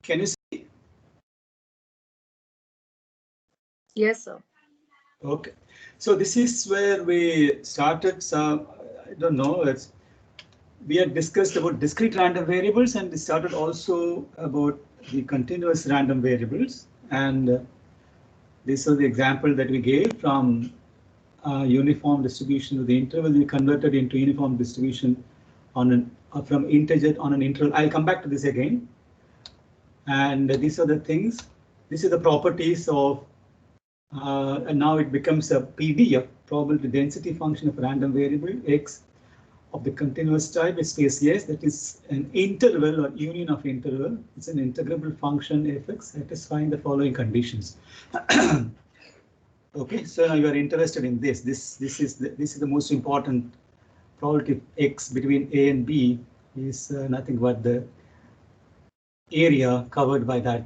Can you see? Yes, sir. Okay. So this is where we started some, I don't know, we had discussed about discrete random variables, and we started also about the continuous random variables. And this was the example that we gave from uniform distribution of the interval. We converted into uniform distribution on an from integer on an interval. I'll come back to this again. And these are the things. This is the properties of. And now it becomes a PDF, probability density function of random variable x of the continuous type is space S, that is an interval or union of interval. It's an integrable function fx satisfying the following conditions. Okay, so now you are interested in this. This is the most important probability of x between a and b is nothing but the area covered by that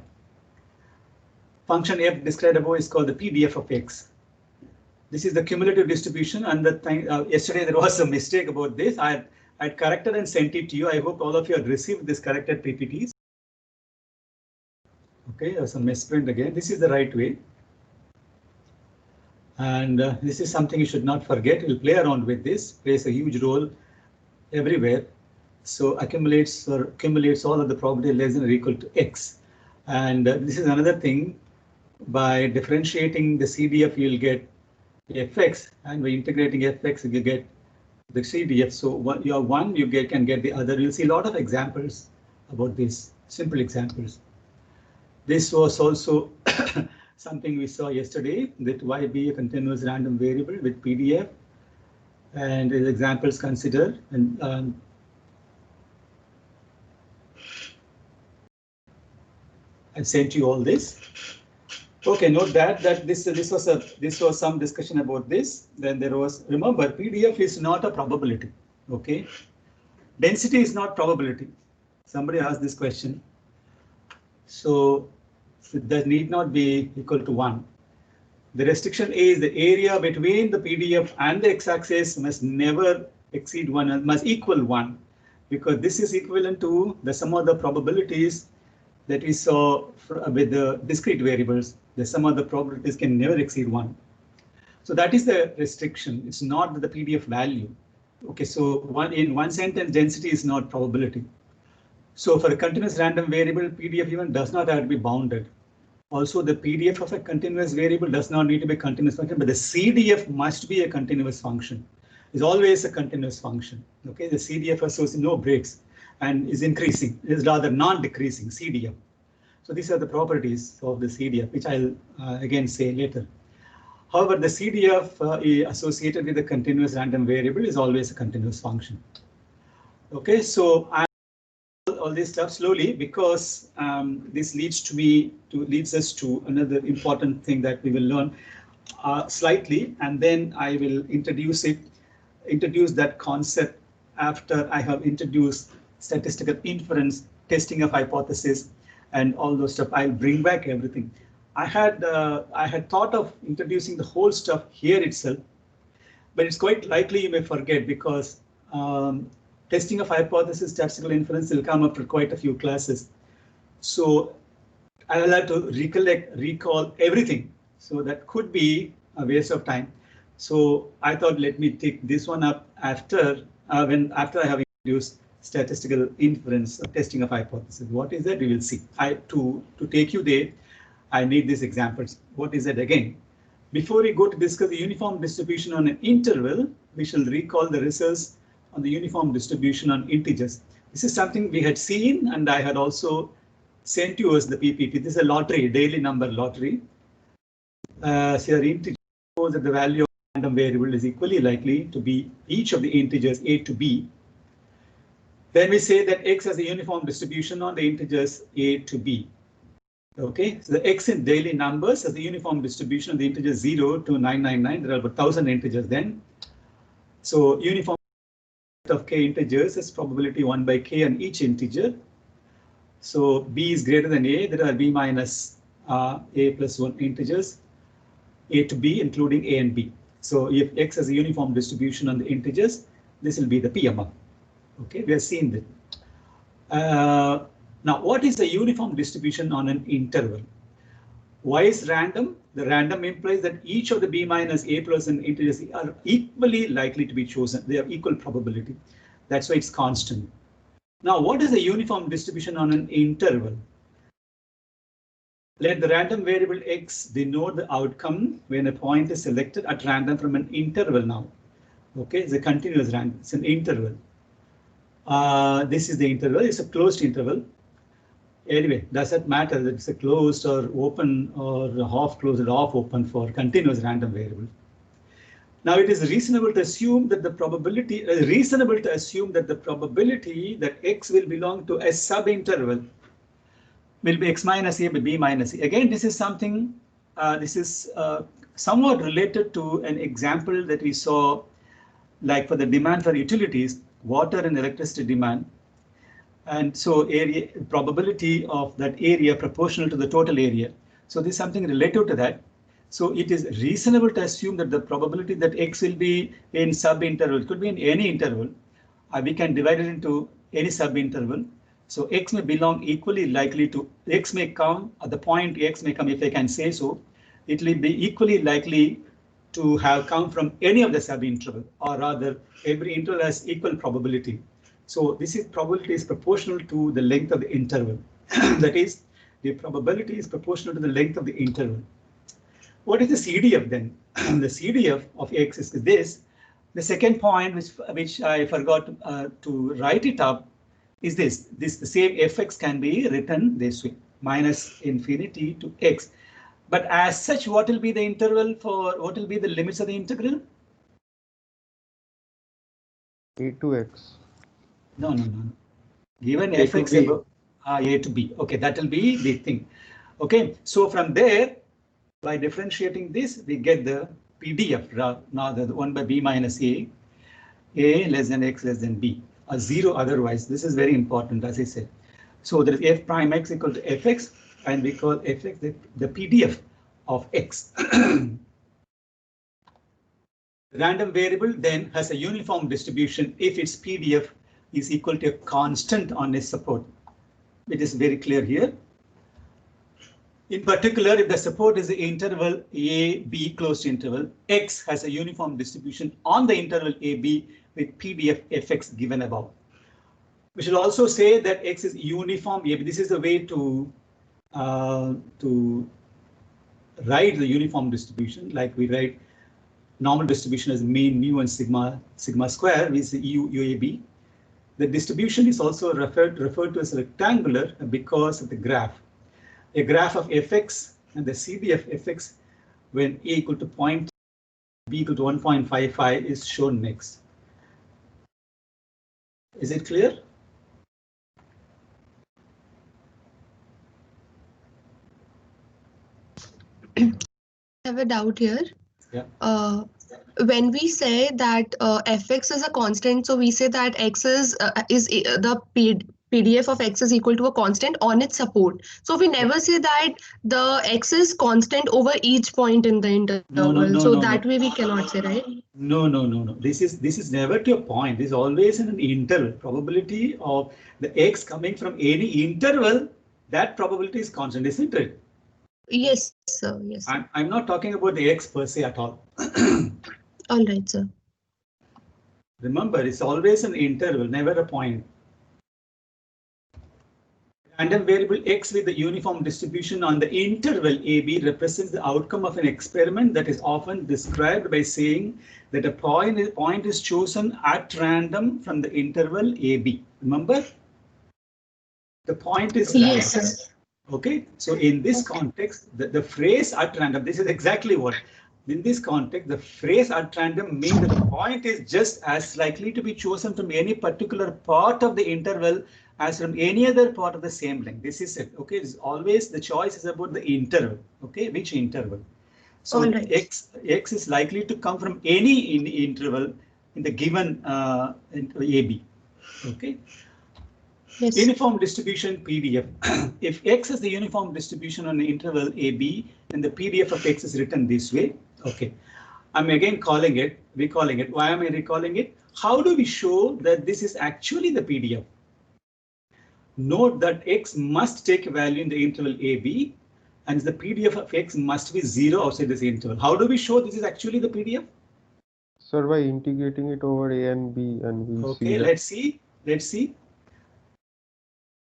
function f described above is called the PDF of x. This is the cumulative distribution, and the thing yesterday there was a mistake about this. I had corrected and sent it to you. I hope all of you have received this corrected PPTs. Okay, there's a misprint again. This is the right way. And this is something you should not forget. We'll play around with this. Plays a huge role everywhere. So accumulates all of the probability less than or equal to x. And this is another thing. By differentiating the CDF, you'll get fx, and by integrating fx, you get the CDF. So what you have one, you can get the other. You'll see a lot of examples about this, simple examples. This was also something we saw yesterday, that y be a continuous random variable with PDF, and the examples considered. And I sent you all this. Okay, note that this was some discussion about this. Then there was, remember, PDF is not a probability. Okay, density is not probability. Somebody asked this question. So that need not be equal to 1. The restriction is the area between the PDF and the x-axis must never exceed 1 and must equal 1, because this is equivalent to the sum of the probabilities that we saw with the discrete variables. The sum of the probabilities can never exceed 1. So that is the restriction. It's not the PDF value. Okay, so in one sentence, density is not probability. So for a continuous random variable, PDF even does not have to be bounded. Also, the PDF of a continuous variable does not need to be a continuous function, but the CDF must be a continuous function. It's always a continuous function. Okay, the CDF associates no breaks and is increasing. It is rather non-decreasing CDF. So these are the properties of the CDF, which I'll again say later. However, the CDF associated with a continuous random variable is always a continuous function. Okay, so all this stuff slowly, because this leads us to another important thing that we will learn slightly, and then I will introduce that concept after I have introduced statistical inference, testing of hypothesis, and all those stuff. I'll bring back everything. I had thought of introducing the whole stuff here itself, but it's quite likely you may forget, because testing of hypothesis, statistical inference will come up for quite a few classes. So I will have to recall everything. So that could be a waste of time. So I thought, let me take this one up after I have introduced statistical inference, testing of hypothesis. What is that? We will see. To take you there, I need these examples. What is that again? Before we go to discuss the uniform distribution on an interval, we shall recall the results on the uniform distribution on integers. This is something we had seen, and I had also sent you as the PPT. This is a lottery, daily number lottery. So your integer shows that the value of random variable is equally likely to be each of the integers a to b. Then we say that x has a uniform distribution on the integers a to b. Okay, so the x in daily numbers has the uniform distribution of the integers 0 to 999. There are about 1,000 integers then. So uniform of k integers is probability 1 by k on each integer. So b is greater than a. There are b minus a plus 1 integers, a to b, including a and b. So if x has a uniform distribution on the integers, this will be the PMF. Okay, we have seen that. Now, what is the uniform distribution on an interval? Why is random? The random implies that each of the b minus a plus and integers are equally likely to be chosen. They have equal probability. That's why it's constant. Now, what is the uniform distribution on an interval? Let the random variable x denote the outcome when a point is selected at random from an interval now. Okay, it's a continuous random, it's an interval. This is the interval, it's a closed interval. Anyway, does that matter that it's a closed or open or half closed or half open for continuous random variable? Now it is reasonable to assume that the probability, that x will belong to a subinterval will be x minus a by b minus a. Again, this is something, somewhat related to an example that we saw, like for the demand for utilities, water and electricity demand. And so area probability of that area proportional to the total area. So this is something related to that. So it is reasonable to assume that the probability that x will be in subinterval, it could be in any interval. We can divide it into any subinterval. So x may belong equally likely to, x may come at the point x may come, if I can say so, it will be equally likely to have come from any of the subinterval, or rather every interval has equal probability. So this is probability is proportional to the length of the interval. That is, the probability is proportional to the length of the interval. What is the CDF then? The CDF of x is this. The second point, which I forgot to write it up, is this. The same fx can be written this way, minus infinity to x. But as such, what will be the interval for, what will be the limits of the integral? A to x. No. Given A fx to B. above a to b. Okay, that will be the thing. Okay, so from there, by differentiating this, we get the PDF, now the 1 by b minus a less than x less than b, a 0 otherwise. This is very important, as I said. So there is f prime x equal to fx, and we call fx the PDF of x. Random variable then has a uniform distribution if its PDF is equal to a constant on its support. It is very clear here. In particular, if the support is the interval a, b closed interval, x has a uniform distribution on the interval a, b with PDF fx given above. We should also say that x is uniform a, b. This is the way to write the uniform distribution, like we write normal distribution as mean, mu, and sigma square, we say UAB. The distribution is also referred to as rectangular because of the graph. A graph of fx and the CDF fx when a equal to b equal to 1.55 is shown next. Is it clear? I have a doubt here. Yeah. When we say that fx is a constant, so we say that x is the PDF of x is equal to a constant on its support. So we never say that the x is constant over each point in the interval. That way we cannot say, right? No. This is never to a point. This is always in an interval. Probability of the x coming from any interval, that probability is constant, isn't it? Yes, sir. Yes, sir. I'm not talking about the x per se at all. All right, sir. Remember, it's always an interval, never a point. Random variable x with the uniform distribution on the interval AB represents the outcome of an experiment that is often described by saying that a point is chosen at random from the interval AB. Remember? The point is random. Yes, sir. Okay, so in this context, the phrase at random, this is exactly what. In this context, the phrase at random means that the point is just as likely to be chosen from any particular part of the interval as from any other part of the same length. This is it. Okay, it's always the choice is about the interval. Okay, which interval? So right. x is likely to come from any interval in the given AB. Okay. Yes. Uniform distribution PDF. If x is the uniform distribution on the interval AB, then the PDF of x is written this way. Okay. I'm again recalling it. Why am I recalling it? How do we show that this is actually the PDF? Note that x must take a value in the interval AB, and the PDF of x must be 0 outside this interval. How do we show this is actually the PDF? Sir, by integrating it over A and B, and we see Okay, that. let's see. Let's see.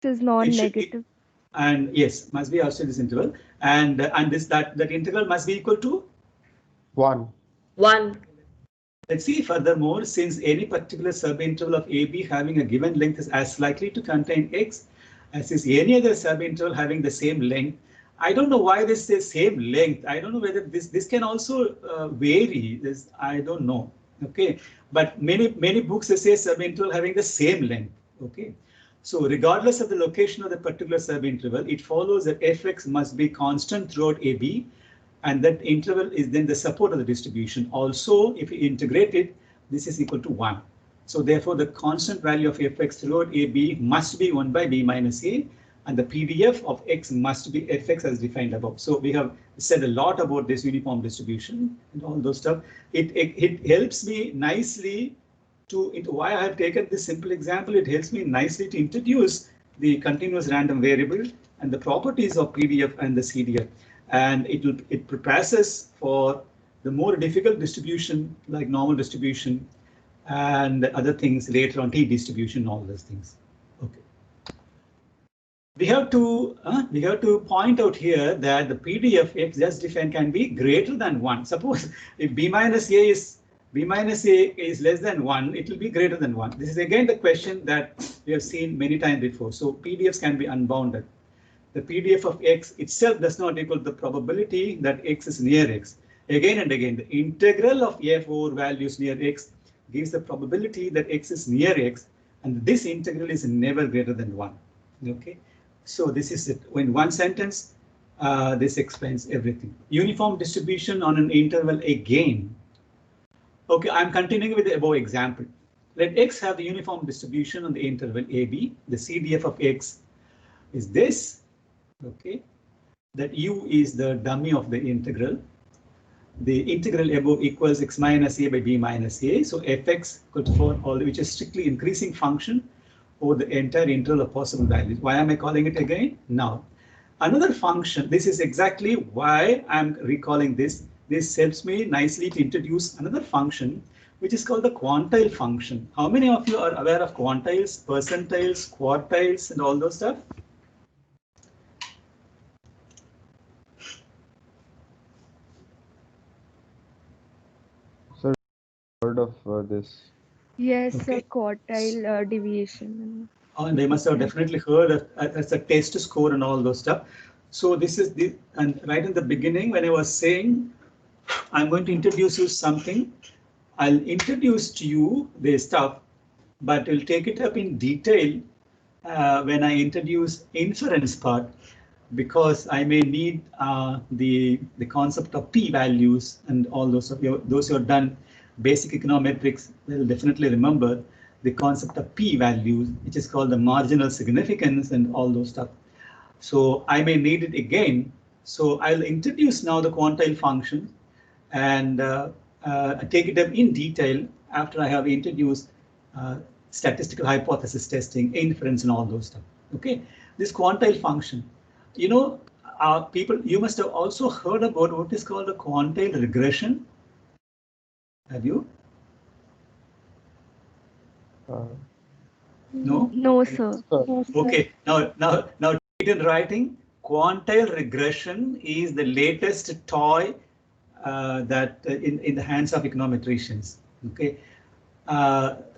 This is It should non-negative. be, and yes, must be outside this interval, and this that integral must be equal to 1. 1. Let's see. Furthermore, since any particular subinterval of AB having a given length is as likely to contain x as is any other subinterval having the same length, I don't know why this says same length. I don't know whether this can also vary. This I don't know. Okay, but many books they say subinterval having the same length. Okay, so regardless of the location of the particular subinterval, it follows that fx must be constant throughout AB. And that interval is then the support of the distribution. Also, if we integrate it, this is equal to 1. So therefore, the constant value of fx throughout AB must be 1 by b minus a, and the PDF of x must be fx as defined above. So we have said a lot about this uniform distribution and all those stuff. It helps me nicely to why I have taken this simple example. It helps me nicely to introduce the continuous random variable and the properties of PDF and the CDF. And it prepares us for the more difficult distribution like normal distribution and other things later on, t-distribution, all those things. Okay. We have to point out here that the PDF x just defined can be greater than 1. Suppose if b minus a is less than 1, it will be greater than 1. This is again the question that we have seen many times before. So PDFs can be unbounded. The PDF of x itself does not equal the probability that x is near x. Again and again, the integral of f over values near x gives the probability that x is near x, and this integral is never greater than 1. Okay, so this is it. In one sentence, this explains everything. Uniform distribution on an interval again. Okay, I'm continuing with the above example. Let x have the uniform distribution on the interval AB. The CDF of x is this. Okay, that u is the dummy of the integral. The integral above equals x minus a by b minus a. So fx equal to 4, all which is strictly increasing function over the entire interval of possible values. Why am I calling it again? Now, another function. This is exactly why I'm recalling this. This helps me nicely to introduce another function, which is called the quantile function. How many of you are aware of quantiles, percentiles, quartiles, and all those stuff? Sir, heard of this. Yes, Okay. quartile deviation. And they must have definitely heard of as a test score and all those stuff. So this is the, and right in the beginning when I was saying I'm going to introduce you something, I'll introduce to you the stuff, but we'll take it up in detail when I introduce inference part, because I may need the concept of p-values and all those of you, those who have done basic econometrics will definitely remember the concept of p-values, which is called the marginal significance and all those stuff. So I may need it again. So I'll introduce now the quantile function and take it up in detail after I have introduced statistical hypothesis testing, inference, and all those stuff. Okay, this quantile function. You know, people, you must have also heard about what is called a quantile regression. Have you? No? No, sir. Okay, now read in writing. Quantile regression is the latest toy that in the hands of econometricians. Okay,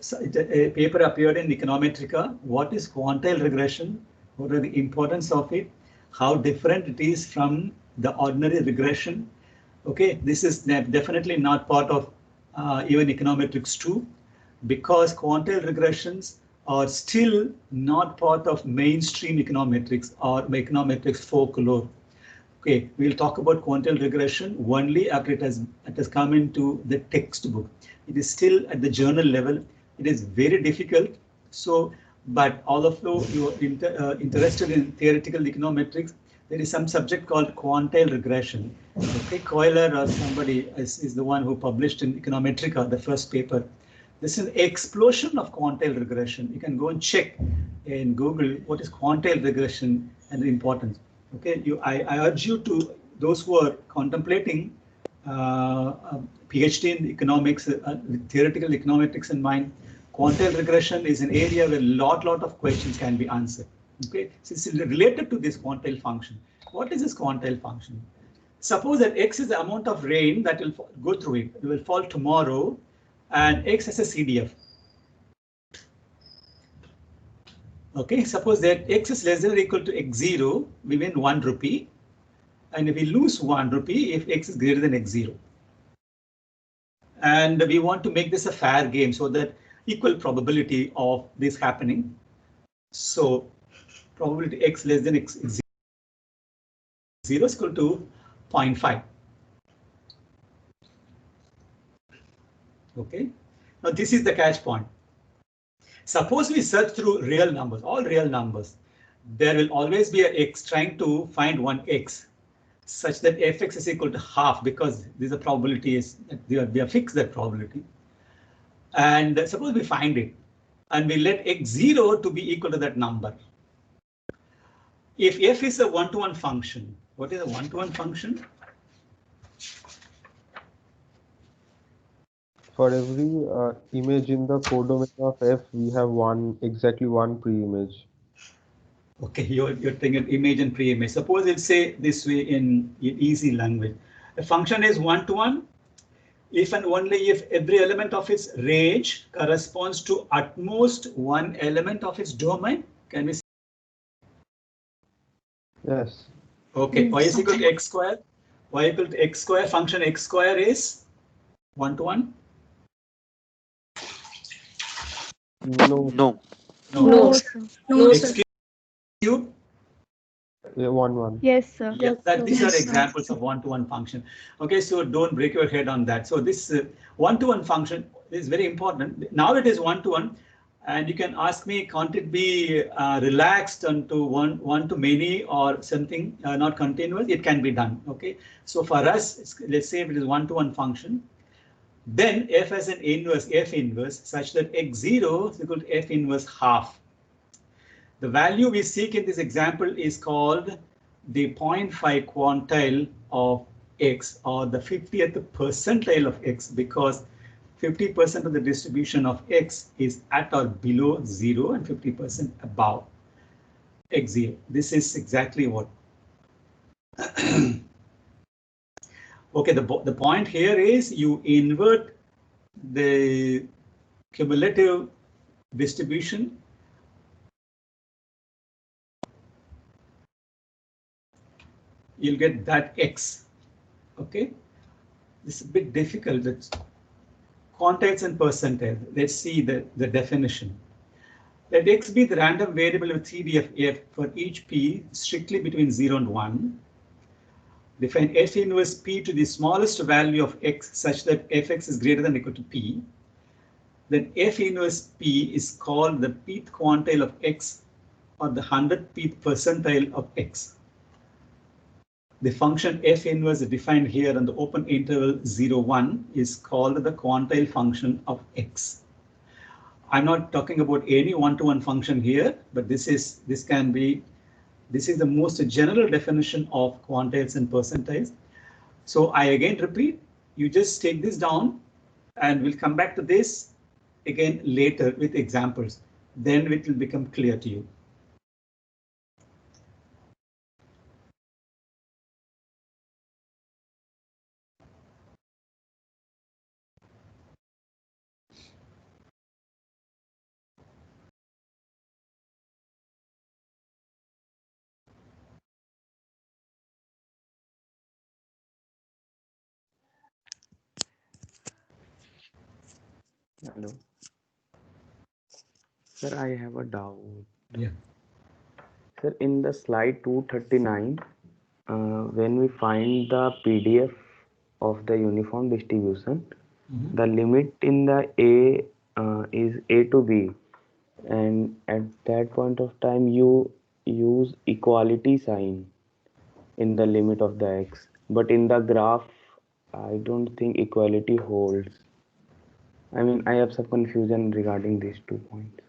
so a paper appeared in Econometrica. What is quantile regression? What are the importance of it? How different it is from the ordinary regression? Okay, this is definitely not part of even econometrics 2, because quantile regressions are still not part of mainstream econometrics or econometrics folklore. Okay, we'll talk about quantile regression only after it has come into the textbook. It is still at the journal level. It is very difficult. So, but all of you are interested in theoretical econometrics, there is some subject called quantile regression. Okay, Coiler or somebody is the one who published in Econometrica the first paper. This is an explosion of quantile regression. You can go and check in Google what is quantile regression and the importance. Okay, I urge you to, those who are contemplating PhD in economics, theoretical econometrics in mind, quantile regression is an area where lot of questions can be answered. Okay, so it's related to this quantile function. What is this quantile function? Suppose that X is the amount of rain that will go through it. It will fall tomorrow, and X has a CDF. Okay, suppose that X is less than or equal to X0, we win 1 rupee. And if we lose 1 rupee if X is greater than X0. And we want to make this a fair game so that equal probability of this happening. So probability X less than X0 is equal to 0.5. Okay, now this is the catch point. Suppose we search through real numbers, all real numbers. There will always be a X trying to find one X such that fx is equal to half, because this is a probability is we have fixed that probability. And suppose we find it and we let x0 to be equal to that number. If f is a one-to-one function, what is a one-to-one function? For every image in the codomain of F, we have exactly one pre-image. Okay, you're taking an image and pre-image. Suppose it's say this way in easy language. A function is one-to-one if and only if every element of its range corresponds to at most one element of its domain. Can we say? Yes. Okay, y is equal to x square. Y equal to x square. Function x square is one-to-one. No. No. No, sir. X cube. Yeah, 1. Yes, sir. Yeah, these are examples of one-to-one function. Okay, so don't break your head on that. So this one-to-one function is very important. Now it is one-to-one, and you can ask me, can't it be relaxed onto one to many or something not continuous? It can be done. Okay, so for us, let's say if it is one-to-one function, then f has an inverse, f inverse, such that x0 is equal to f inverse half. The value we seek in this example is called the 0.5 quantile of X, or the 50th percentile of X, because 50% of the distribution of X is at or below 0 and 50% above X0. This is exactly what. Okay, the point here is you invert the cumulative distribution . You'll get that X. Okay, this is a bit difficult. It's quantiles and percentile. Let's see the definition. Let X be the random variable with CDF F for each P strictly between 0 and 1. Define F inverse P to the smallest value of X such that Fx is greater than or equal to P. Then F inverse P is called the pth quantile of X, or the 100th percentile of X. The function f inverse defined here on the open interval 0, 1 is called the quantile function of X. I'm not talking about any one-to-one function here, but this is the most general definition of quantiles and percentiles. So I again repeat, you just take this down and we'll come back to this again later with examples. Then it will become clear to you. Hello. Sir, I have a doubt. Yeah. Sir, in the slide 239, when we find the PDF of the uniform distribution, the limit in the A is A to B, and at that point of time you use equality sign in the limit of the X, but in the graph I don't think equality holds. I mean, I have some confusion regarding these 2 points.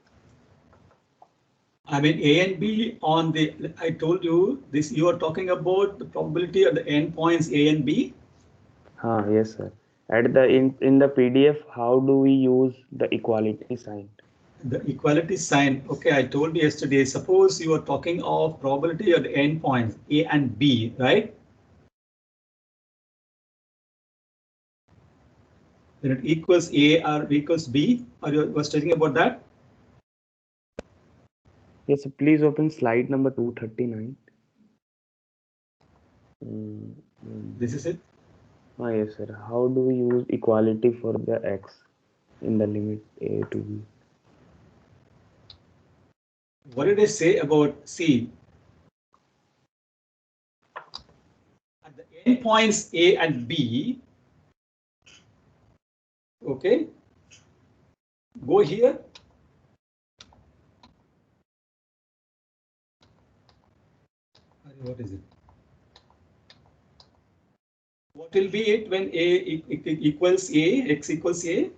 I mean, A and B on the, I told you this, you are talking about the probability of the endpoints A and B. Yes, sir. At the in the PDF, how do we use the equality sign? The equality sign. Okay, I told you yesterday, suppose you are talking of probability of the endpoints A and B, right? When it equals A or equals B, or you were studying about that? Yes, please open slide number 239. This is it. Yes, sir. How do we use equality for the x in the limit a to b? What did I say about C? At the endpoints A and B, okay, go here. What is it? What will be it when A equals A, x equals A?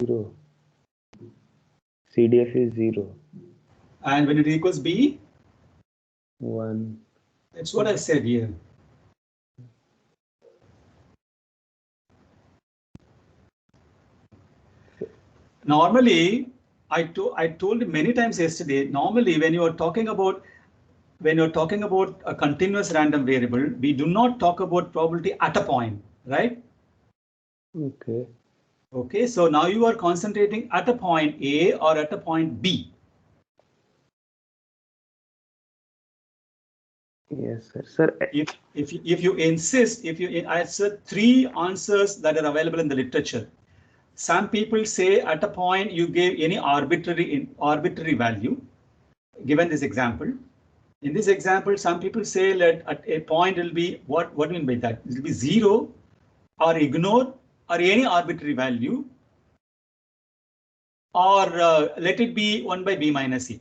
0. CDF is 0. And when it equals B? 1. That's what I said here. Normally, I told many times yesterday, normally when you are talking about a continuous random variable, we do not talk about probability at a point, right? Okay. Okay, so now you are concentrating at a point A or at a point B. Yes, sir. Sir, If you insist, I said 3 answers that are available in the literature. Some people say at a point you gave any arbitrary value. Given this example, in this example, some people say that at a point it will be what do you mean by that? It will be 0 or ignore or any arbitrary value, or let it be 1 by b minus c.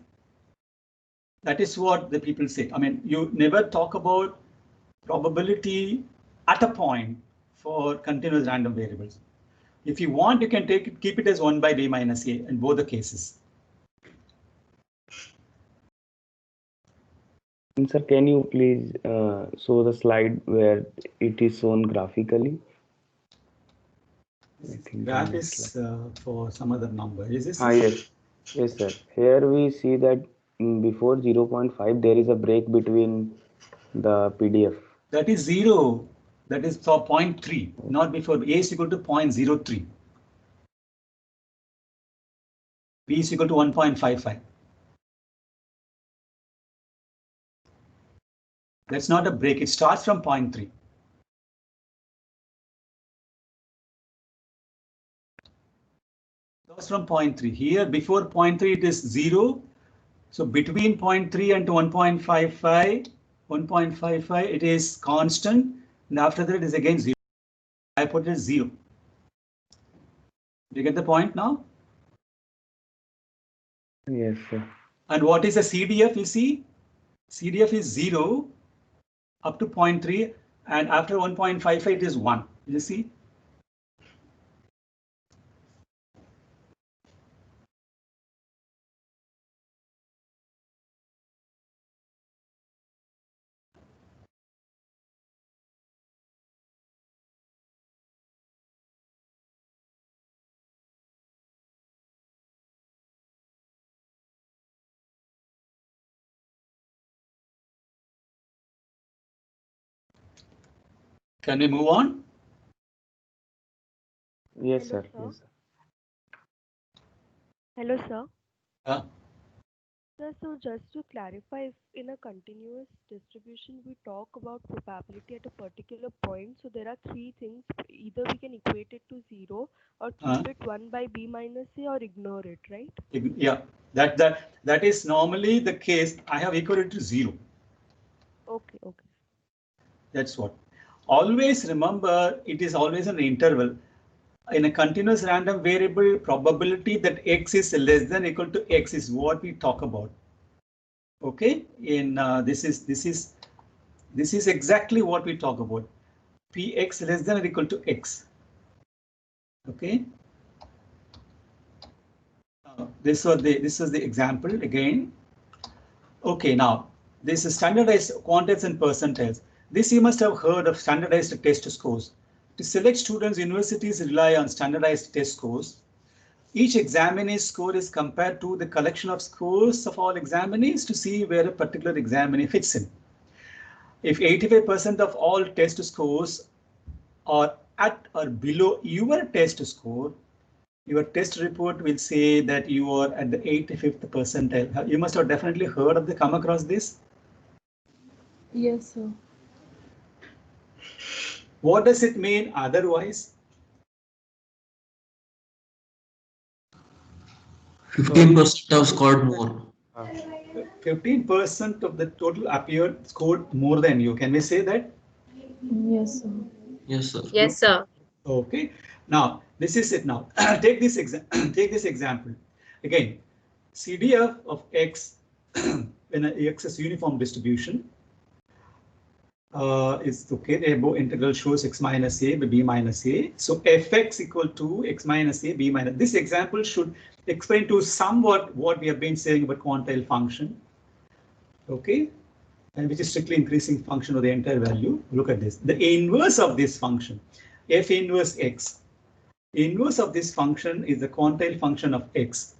That is what the people say. I mean, you never talk about probability at a point for continuous random variables. If you want, you can keep it as 1 by b minus a in both the cases. and sir, can you please show the slide where it is shown graphically? I think Graph is for some other number. Is this? yes. Yes, sir. Here we see that before 0.5 there is a break between the PDF. That is 0. That is for 0.3, not before. A is equal to 0.03. B is equal to 1.55. That's not a break. It starts from 0.3. Starts from 0.3. Here before 0.3 it is 0. So between 0.3 and 1.55 it is constant, and after that it is again 0. I put it as 0. Do you get the point now? Yes, sir. And what is a CDF? You see, CDF is 0 up to 0.3, and after 1.55 it is 1. You see? Can we move on? Yes, Hello, sir. sir. Yes, sir. Hello, sir. Sir, so just to clarify, if in a continuous distribution we talk about probability at a particular point, so there are three things. Either we can equate it to 0 or keep it 1 by b minus a or ignore it, right? Yeah, that is normally the case. I have equated to 0. Okay, okay. That's what. Always remember, it is always an interval. In a continuous random variable, probability that x is less than or equal to x is what we talk about. Okay, in this is exactly what we talk about. Px less than or equal to x. Okay. this was the example again. Okay, now this is standardized quantiles and percentiles. This you must have heard of standardized test scores. To select students, universities rely on standardized test scores. Each examinee score is compared to the collection of scores of all examinees to see where a particular examinee fits in. If 85% of all test scores are at or below your test score, your test report will say that you are at the 85th percentile. You must have definitely heard of come across this. Yes, sir. What does it mean otherwise? 15% have scored more. 15% of the total appeared scored more than you. Can we say that? Yes, sir. Yes, sir. Yes, sir. Okay. Now this is it. Now take this example again. CDF of x when x is uniform distribution is okay. The above integral shows x minus a by b minus a. So fx equal to x minus a b minus. This example should explain to somewhat what we have been saying about quantile function. Okay, and which is strictly increasing function of the entire value. Look at this. The inverse of this function, f inverse x. Inverse of this function is the quantile function of x,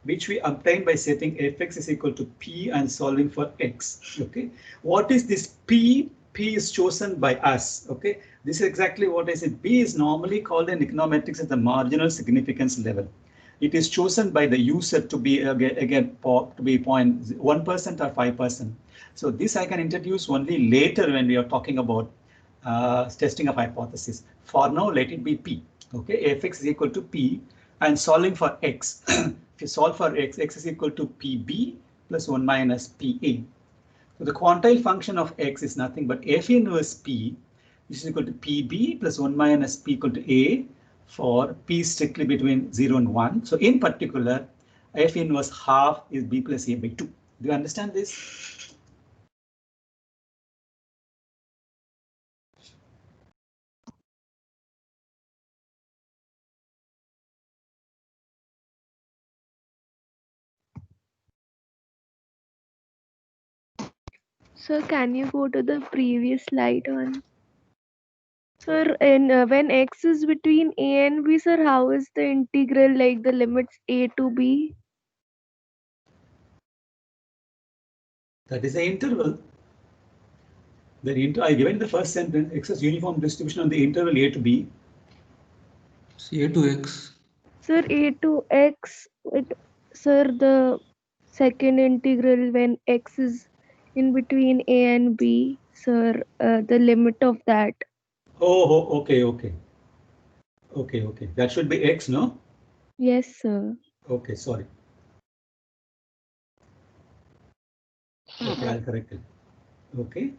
which we obtain by setting fx is equal to p and solving for x. Okay, what is this p? P is chosen by us. Okay, this is exactly what I said. P is normally called in econometrics at the marginal significance level. It is chosen by the user to be again to be 0.1% or 5%. So this I can introduce only later when we are talking about testing of hypothesis. For now, let it be p. Okay, fx is equal to p and solving for x. If you solve for x, x is equal to pb plus 1 minus pa. So the quantile function of x is nothing but f inverse p, which is equal to pb plus 1 minus p equal to a for p strictly between 0 and 1. So in particular, f inverse half is b plus a by 2. Do you understand this? Sir, can you go to the previous slide one? Sir, and when x is between a and b, sir, how is the integral like the limits a to b? That is the interval. I given the first sentence, x is uniform distribution on the interval a to b. See a to x. Sir, a to x, sir, the second integral when x is in between a and b, sir, the limit of that. Oh, okay. That should be x, no? Yes, sir. Okay, sorry. Okay, I'll correct it. Okay.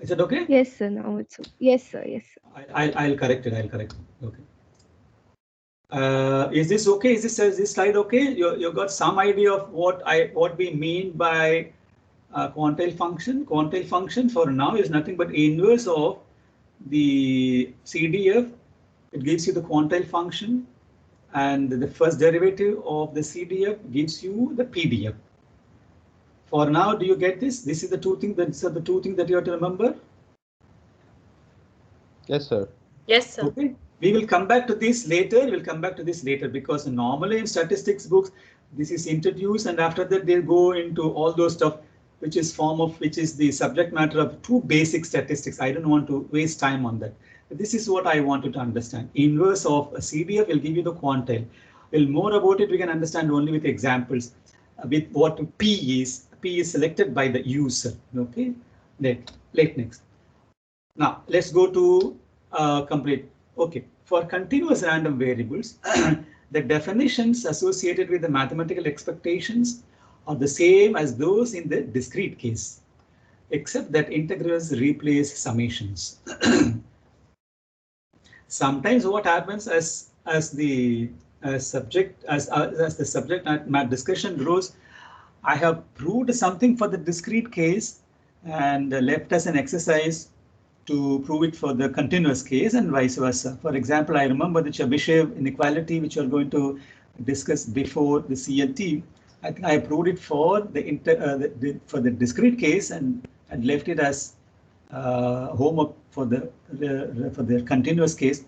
Is it okay? Yes, sir. Now it's yes, sir. Yes, sir. I'll correct it. Okay. Is this okay? Is this slide okay? You got some idea of what we mean by quantile function? Quantile function for now is nothing but inverse of the CDF. It gives you the quantile function, and the first derivative of the CDF gives you the PDF. For now, do you get this? This is the two things that you have to remember. Yes, sir. Yes, sir. Okay. We will come back to this later. Because normally in statistics books, this is introduced, and after that they'll go into all those stuff, which is the subject matter of two basic statistics. I don't want to waste time on that. But this is what I wanted to understand. Inverse of a CDF will give you the quantile. Well, more about it we can understand only with examples. With what P is selected by the user. Okay. Next. Now let's go to complete. Okay, for continuous random variables, the definitions associated with the mathematical expectations are the same as those in the discrete case, except that integrals replace summations. Sometimes what happens as the subject matter discussion grows, I have proved something for the discrete case and left as an exercise to prove it for the continuous case and vice versa. For example, I remember the Chebyshev inequality, which you are going to discussed before the CLT. I think I proved it for for the discrete case and left it as homework for the continuous case.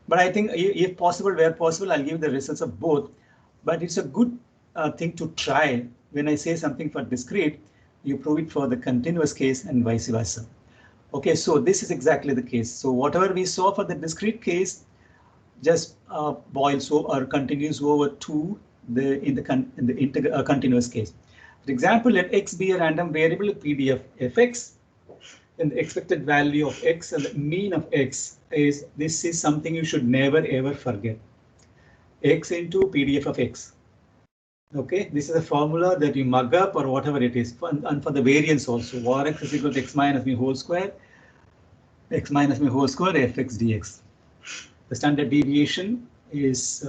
But I think if possible, where possible, I'll give the results of both. But it's a good thing to try. When I say something for discrete, you prove it for the continuous case and vice versa. Okay, so this is exactly the case. So whatever we saw for the discrete case just boils over or continues over to the continuous case. For example, let x be a random variable PD of fx, and the expected value of x and the mean of x is, this is something you should never ever forget. X into PDF of x. Okay, this is a formula that you mug up or whatever it is, and for the variance also, var x is equal to x minus mu whole square, x minus mu whole square fx dx. The standard deviation is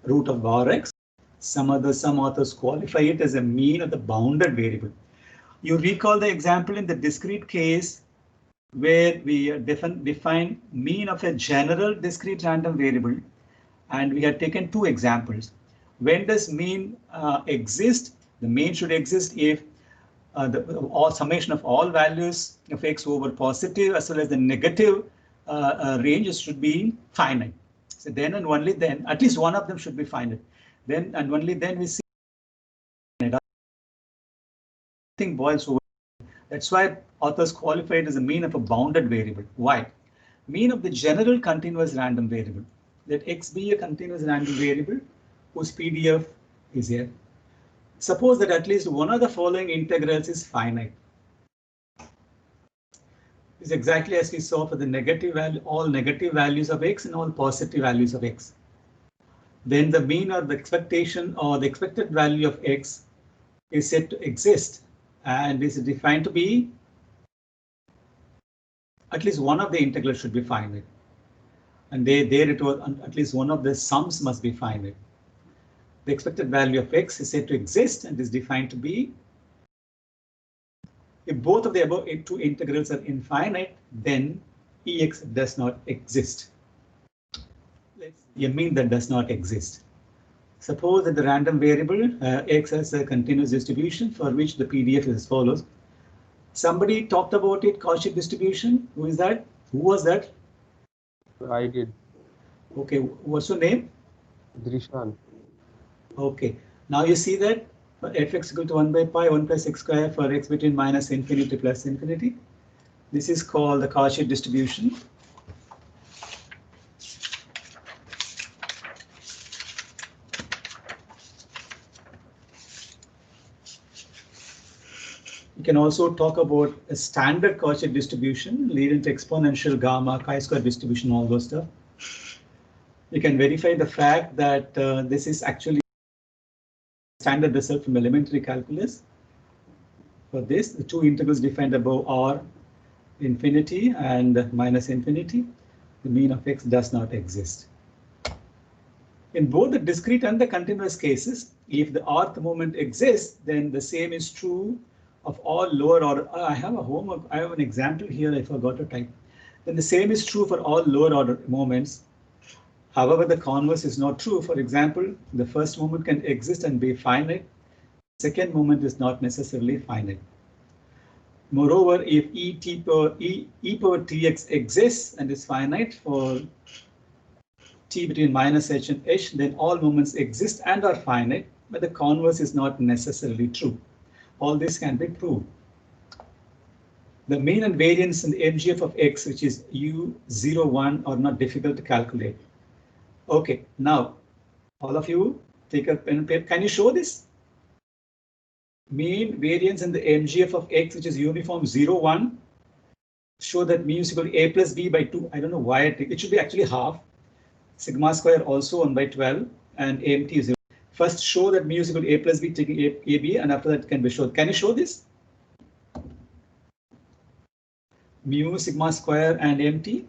root of var x. Some authors qualify it as a mean of the bounded variable. You recall the example in the discrete case where we define mean of a general discrete random variable, and we had taken two examples. When does mean exist? The mean should exist if the summation of all values of x over positive as well as the negative ranges should be finite. So then and only then, at least one of them should be finite. Then and only then we see thing boils over. That's why authors qualify it as a mean of a bounded variable. Why? Mean of the general continuous random variable. Let x be a continuous random variable whose PDF is here. Suppose that at least one of the following integrals is finite. It's exactly as we saw for the negative value, all negative values of x and all positive values of x. Then the mean or the expectation or the expected value of x is said to exist, and this is defined to be at least one of the integrals should be finite. And there it was, at least one of the sums must be finite. The expected value of x is said to exist and is defined to be, if both of the above two integrals are infinite, then ex does not exist. Let's see a mean that does not exist. Suppose that the random variable x has a continuous distribution for which the PDF is as follows. Somebody talked about it, Cauchy distribution. Who is that? Who was that? I did. Okay, what's your name? Drishan. Okay, now you see that for fx equal to 1 by pi 1 plus x square for x between minus infinity plus infinity. This is called the Cauchy distribution. You can also talk about a standard Cauchy distribution leading to exponential gamma, chi-square distribution, all those stuff. You can verify the fact that this is actually standard result from elementary calculus. For this, the two integrals defined above are infinity and minus infinity. The mean of x does not exist. In both the discrete and the continuous cases, if the rth moment exists, then the same is true of all lower order. I have an example here I forgot to type. Then the same is true for all lower order moments. However, the converse is not true. For example, the first moment can exist and be finite. The second moment is not necessarily finite. Moreover, if e power tx exists and is finite for t between minus h and h, then all moments exist and are finite, but the converse is not necessarily true. All this can be proved. The mean and variance in the MGF of x, which is u01, are not difficult to calculate. Okay, now all of you take a pen and paper. Can you show this? Mean, variance, and the MGF of x, which is uniform 0, 1. Show that mu is equal to a plus b by 2. I don't know why it should be actually half. Sigma square also 1 by 12, and AMT is 0. First, show that mu is equal to a plus b, taking a b, and after that it can be shown. Can you show this? Mu, sigma square, and AMT.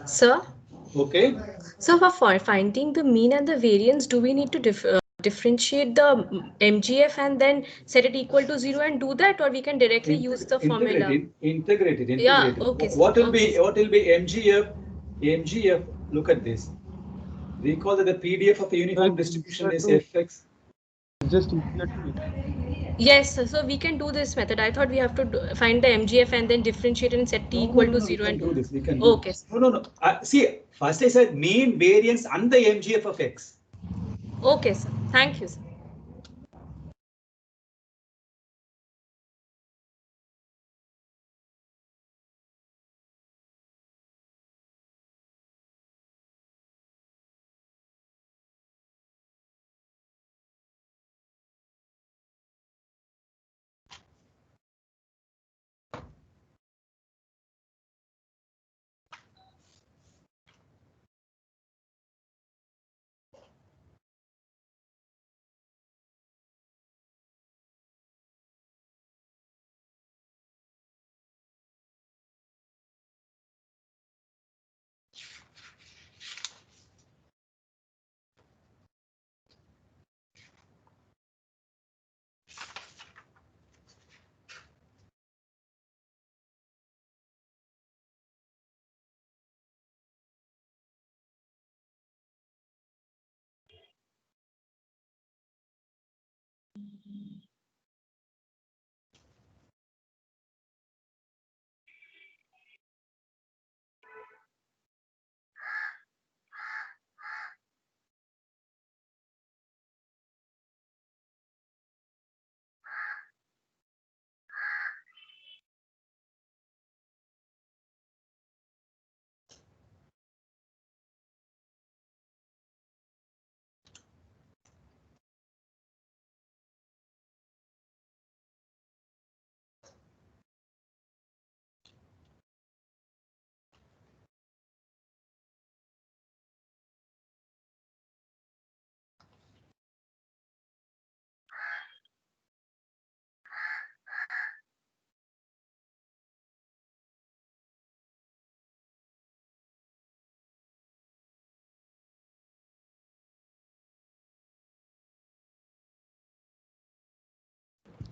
Sir? Okay. So for finding the mean and the variance, do we need to differentiate the MGF and then set it equal to 0 and do that, or we can directly use the formula? Integrated. Yeah, okay, sir. What will Okay, be sir. MGF? MGF. Look at this. Recall that the PDF of a uniform distribution is fx. It's just easier to. Yes, sir. So we can do this method. I thought we have to find the MGF and then differentiate it and set t equal to 0 and do this. We can do okay. this. No. See, first I said mean, variance, and the MGF of x. Okay, sir. Thank you, sir.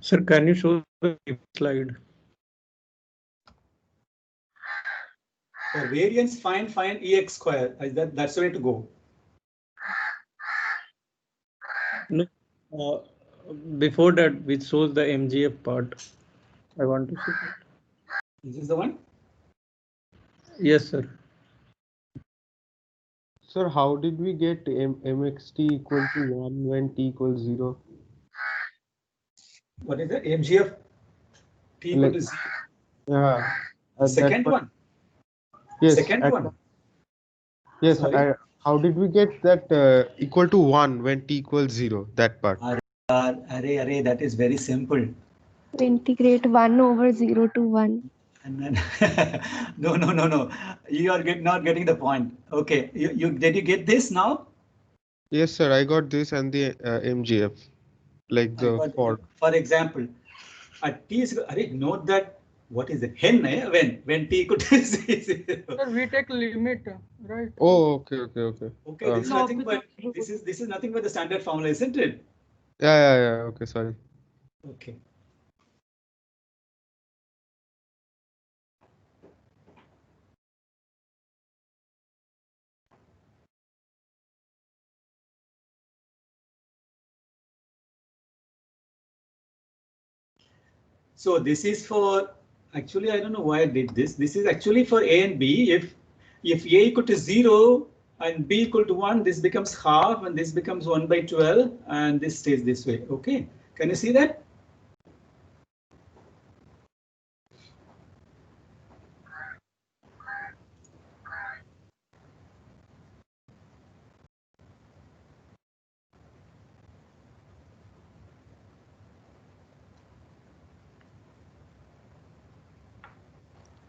Sir, can you show the slide? For variance, find EX square. That's the way to go. No. Before that, which shows the MGF part. I want to see that. Is this the one? Yes, sir. Sir, how did we get mxt equal to 1 when t equals 0? What is it? MGF t equal to 0. Yeah. Second one. Yes. Second one. Yes. Sorry? How did we get that equal to 1 when t equals 0? That part. Array, that is very simple. Integrate 1 over 0 to 1. And then no. You are not getting the point. Okay, did you get this now? Yes, sir. I got this and the MGF, like the form. For example, at t is note that what is it? When t equal to 0. Sir, we take limit, right? Oh, okay. Okay, this is nothing but this is nothing but the standard formula, isn't it? Yeah. Okay, sorry. Okay. So this is for, actually, I don't know why I did this. This is actually for A and B. If A equal to 0 and B equal to 1, this becomes half and this becomes 1 by 12 and this stays this way. Okay, can you see that?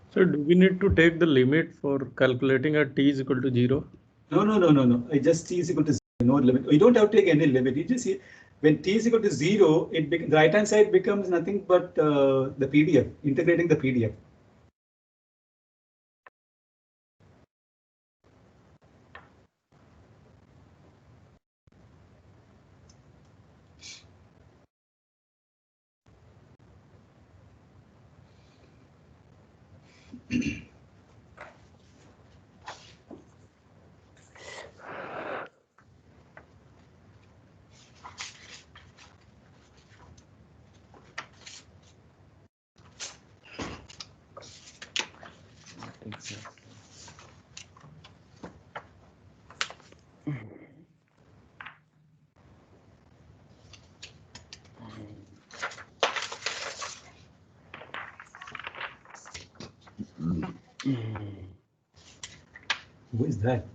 So do we need to take the limit for calculating at t is equal to 0? No. I just t is equal to 0, no limit. You don't have to take any limit. You just see when t is equal to 0, the right hand side becomes nothing but the PDF, integrating the PDF. Who is that?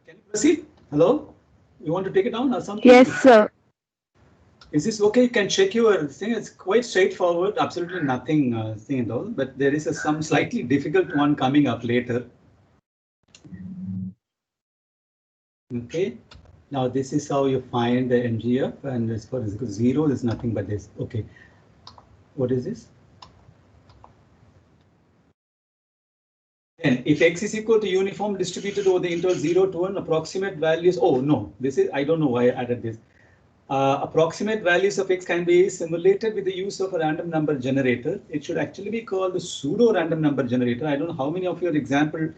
Can you proceed? Hello? You want to take it down or something? Yes, sir. Is this okay? You can check your thing. It's quite straightforward, absolutely nothing thing at all. But there is some slightly difficult one coming up later. Okay. Now this is how you find the MGF, and as far as 0 is nothing but this. Okay. What is this? And if X is equal to uniform distributed over the interval 0 to 1, approximate values. Oh no, this is, I don't know why I added this. Approximate values of X can be simulated with the use of a random number generator. It should actually be called a pseudo random number generator. I don't know how many of your example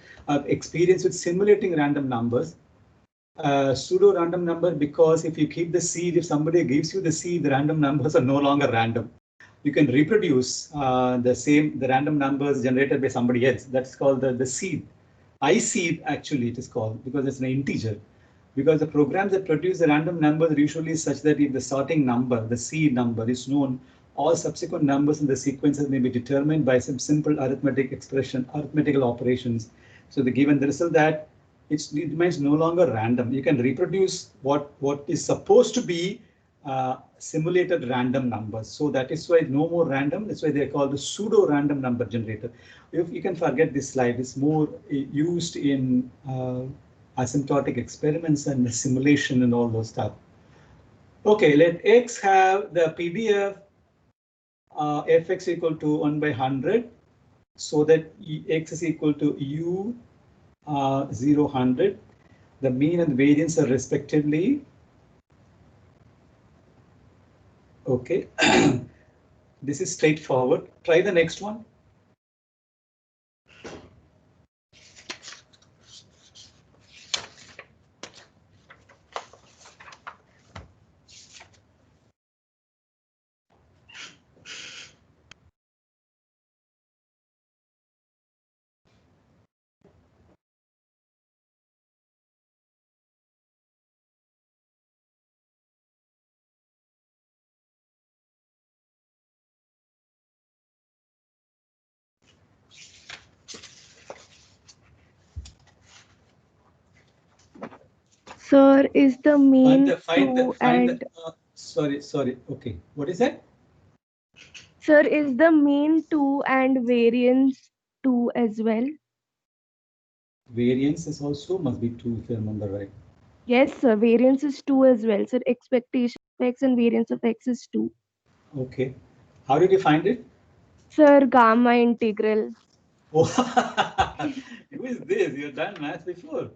experience with simulating random numbers. Pseudo random number, because if you keep the seed, if somebody gives you the seed, the random numbers are no longer random. You can reproduce the random numbers generated by somebody else. That's called the seed. iSeed actually it is called, because it's an integer. Because the programs that produce the random numbers are usually such that if the starting number, the seed number is known, all subsequent numbers in the sequences may be determined by some simple arithmetical operations. So the given the result that it remains no longer random. You can reproduce what is supposed to be simulated random numbers. So that is why no more random. That's why they're called the pseudo random number generator. If you can forget this slide, it's more used in asymptotic experiments and simulation and all those stuff. Okay, let X have the PDF Fx equal to 1 by 100, so that X is equal to U 0, 100. The mean and variance are respectively. Okay, this is straightforward. Try the next one. Sir, is the mean 2 and sorry. Okay, what is that? sir, is the mean 2 and variance 2 as well? Variance is also must be 2 if I remember right. Yes, sir. Variance is 2 as well. Sir, expectation of X and variance of X is 2. Okay. How did you find it? Sir, gamma integral. Oh, who is this? You've done math before.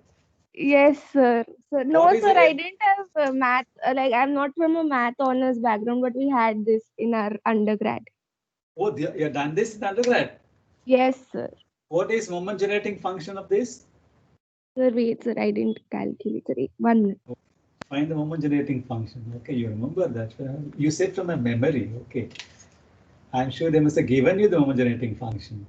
Yes, sir. Sir, no, What is sir, it? I didn't have math. Like, I'm not from a math honors background, but we had this in our undergrad. Oh, you've done this in undergrad? Yes, sir. What is moment generating function of this? Sir, wait, sir, I didn't calculate. Sir, 1 minute. Find the moment generating function. Okay, you remember that. You said from a memory. Okay. I'm sure they must have given you the moment generating function.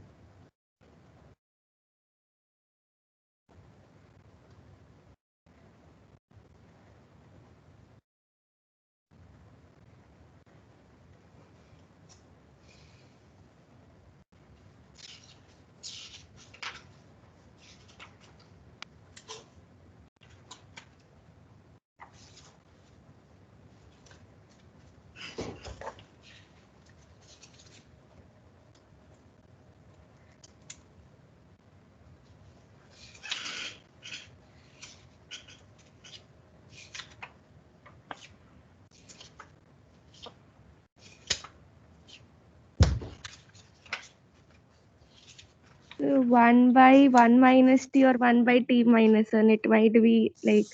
So 1 by 1 minus t or 1 by t minus 1. It might be like.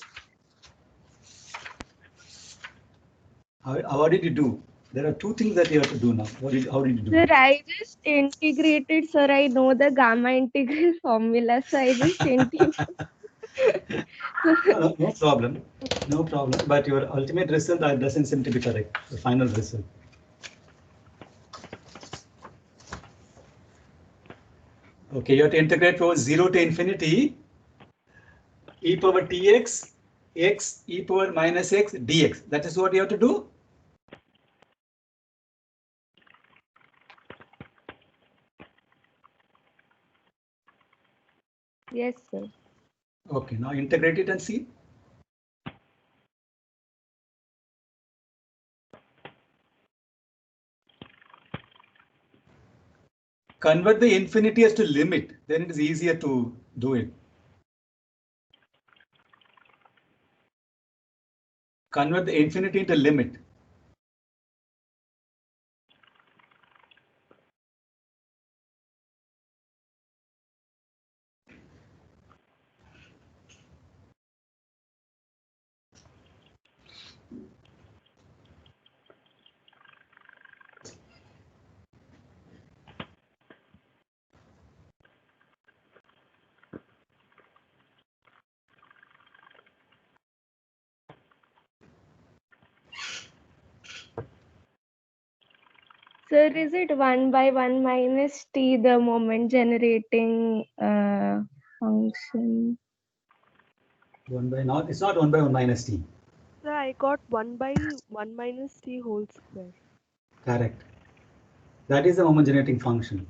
How did you do? There are two things that you have to do now. How did you do? Sir, I just integrated, sir. I know the gamma integral formula, so I just integrated. No problem. No problem. But your ultimate result doesn't seem to be correct. The final result. Okay, you have to integrate from 0 to infinity e power tx x e power minus x dx. That is what you have to do. Yes, sir. Okay, now integrate it and see. Convert the infinity as to limit, then it is easier to do it. Convert the infinity into limit. Sir, is it 1 by 1 minus t, the moment generating function? 1 by not. It's not 1 by 1 minus t. Sir, I got 1 by 1 minus t whole square. Correct. That is the moment generating function.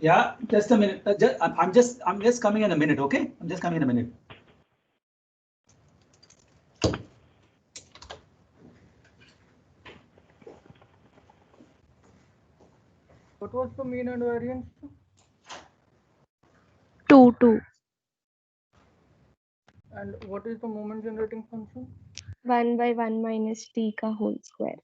Yeah, just a minute. I'm just coming in a minute. Okay, I'm just coming in a minute. What was the mean and variance? 2, 2. And what is the moment generating function? 1 by 1 minus t ka whole square.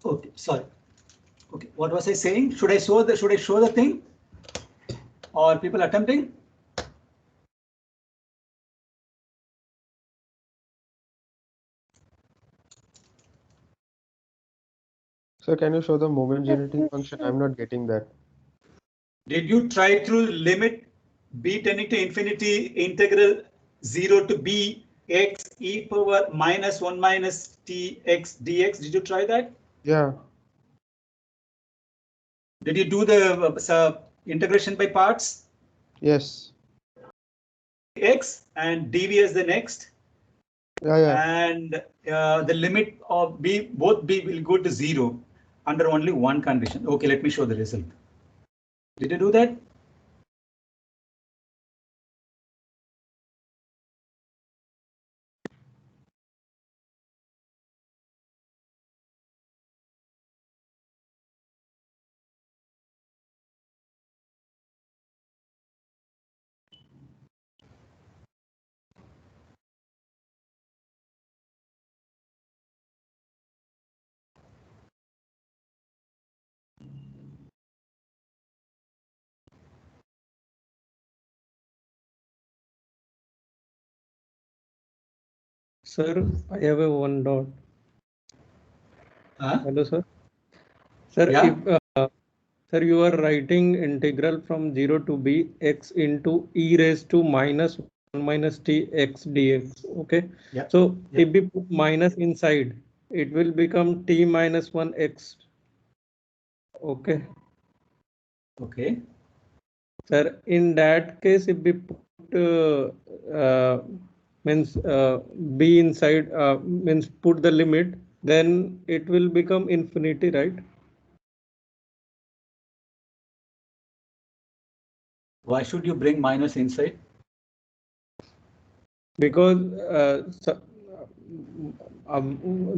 Okay, sorry. Okay, what was I saying? Should I show the thing? Or people attempting? Sir, can you show the moment generating function? I'm not getting that. Did you try through limit b tending to infinity integral 0 to b x e power minus 1 minus t x dx? Did you try that? Yeah. Did you do the integration by parts? Yes. X and dv as the next. Yeah. And the limit of b, both b will go to 0 under only one condition. Okay, let me show the result. Did you do that? Sir, I have a one dot. Hello, sir. Sir, Yeah? if sir, you are writing integral from 0 to b x into e raised to minus 1 minus t x dx. Okay. Yeah. So Yeah. if we put minus inside, it will become t minus 1 x. Okay. Okay. Sir, in that case, if we put means b inside means put the limit, then it will become infinity, right? Why should you bring minus inside? Because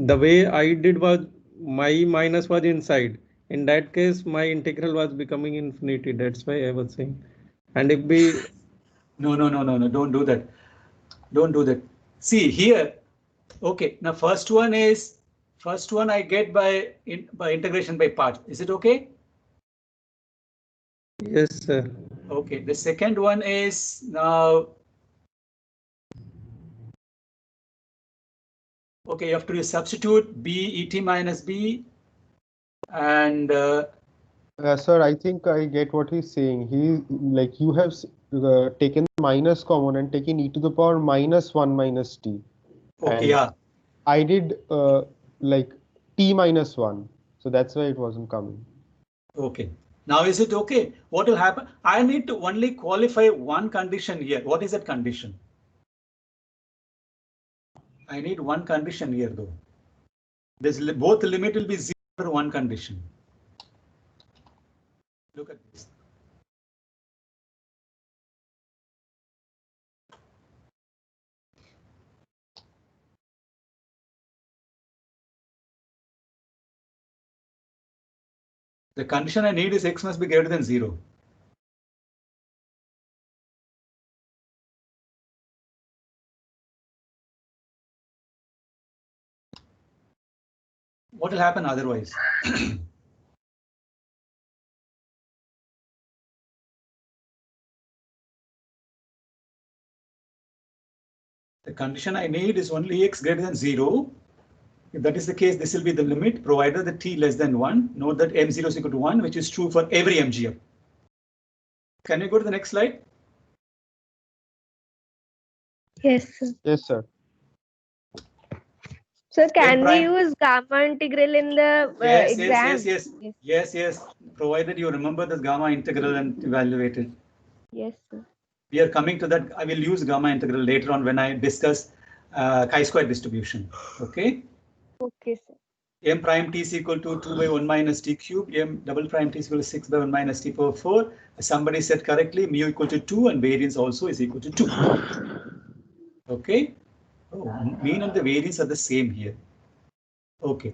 the way I did was my minus was inside. In that case, my integral was becoming infinity. That's why I was saying. And if we No, don't do that. Don't do that. See here. Okay, now first one I get by integration by parts. Is it okay? Yes, sir. Okay, the second one is now. Okay, you have to substitute b et minus b and Sir, I think I get what he's saying. Like you have taken the minus common and taken e to the power minus 1 minus t. okay, And yeah. I did like t minus 1. So that's why it wasn't coming. Okay. Now is it okay? What will happen? I need to only qualify one condition here. What is that condition? I need one condition here though. This both limit will be 0 for one condition. Look at this. The condition I need is x must be greater than 0. What will happen otherwise? The condition I need is only x greater than 0. If that is the case, this will be the limit provided the t less than 1. Note that m0 is equal to 1, which is true for every MGF. Can you go to the next slide? Yes, sir. Yes, sir. So can we prime. use gamma integral in the exam? Yes. Provided you remember the gamma integral and evaluate it. Yes, sir. We are coming to that. I will use gamma integral later on when I discuss chi-square distribution. Okay. Okay, sir. M prime t is equal to 2 by 1 minus t cube. M double prime t is equal to 6 by 1 minus t power 4. Somebody said correctly, mu equal to 2 and variance also is equal to 2. Okay. Oh, mean and the variance are the same here. Okay.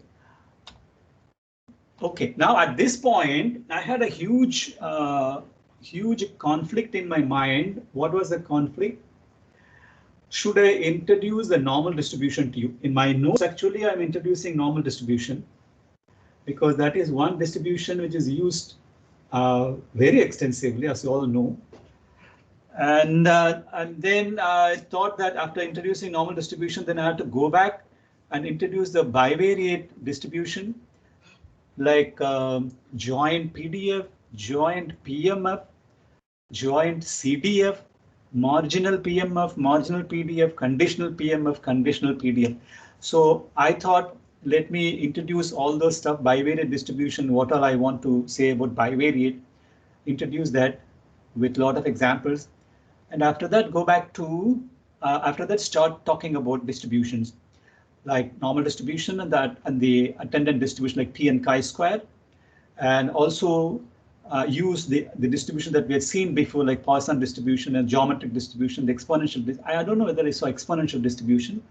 Okay. Now at this point, I had a huge conflict in my mind. What was the conflict? Should I introduce the normal distribution to you? In my notes, actually, I'm introducing normal distribution because that is one distribution which is used very extensively, as you all know. And then I thought that after introducing normal distribution, then I have to go back and introduce the bivariate distribution, like joint PDF, joint PMF, joint CDF, marginal PMF, marginal PDF, conditional PMF, conditional PDF. So I thought, let me introduce all those stuff, bivariate distribution, what all I want to say about bivariate, introduce that with a lot of examples. And after that, go back to, after that, start talking about distributions like normal distribution and the attendant distribution like T and chi-square, and also use the distribution that we had seen before, like Poisson distribution and geometric distribution, the exponential. I don't know whether I saw exponential distribution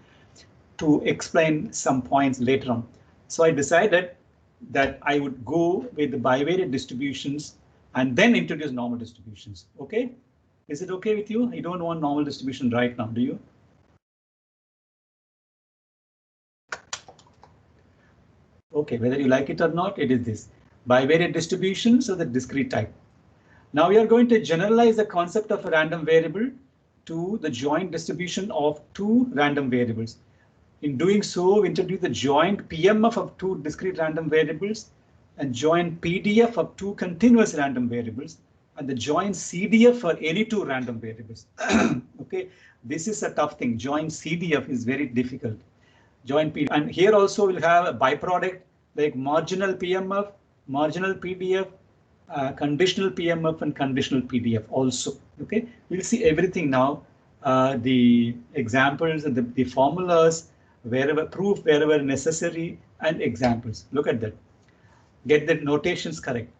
to explain some points later on. So I decided that I would go with the bivariate distributions and then introduce normal distributions. Okay. Is it okay with you? You don't want normal distribution right now, do you? Okay, whether you like it or not, it is this. Bivariate distributions of the discrete type. Now we are going to generalize the concept of a random variable to the joint distribution of two random variables. In doing so, we introduce the joint PMF of two discrete random variables and joint PDF of two continuous random variables and the joint CDF for any two random variables. Okay, this is a tough thing. Joint CDF is very difficult. Joint PDF, and here also we'll have a byproduct like marginal PMF, marginal PDF, conditional PMF, and conditional PDF also. Okay, we'll see everything now. The examples and the formulas, wherever proof, wherever necessary, and examples. Look at that. Get the notations correct.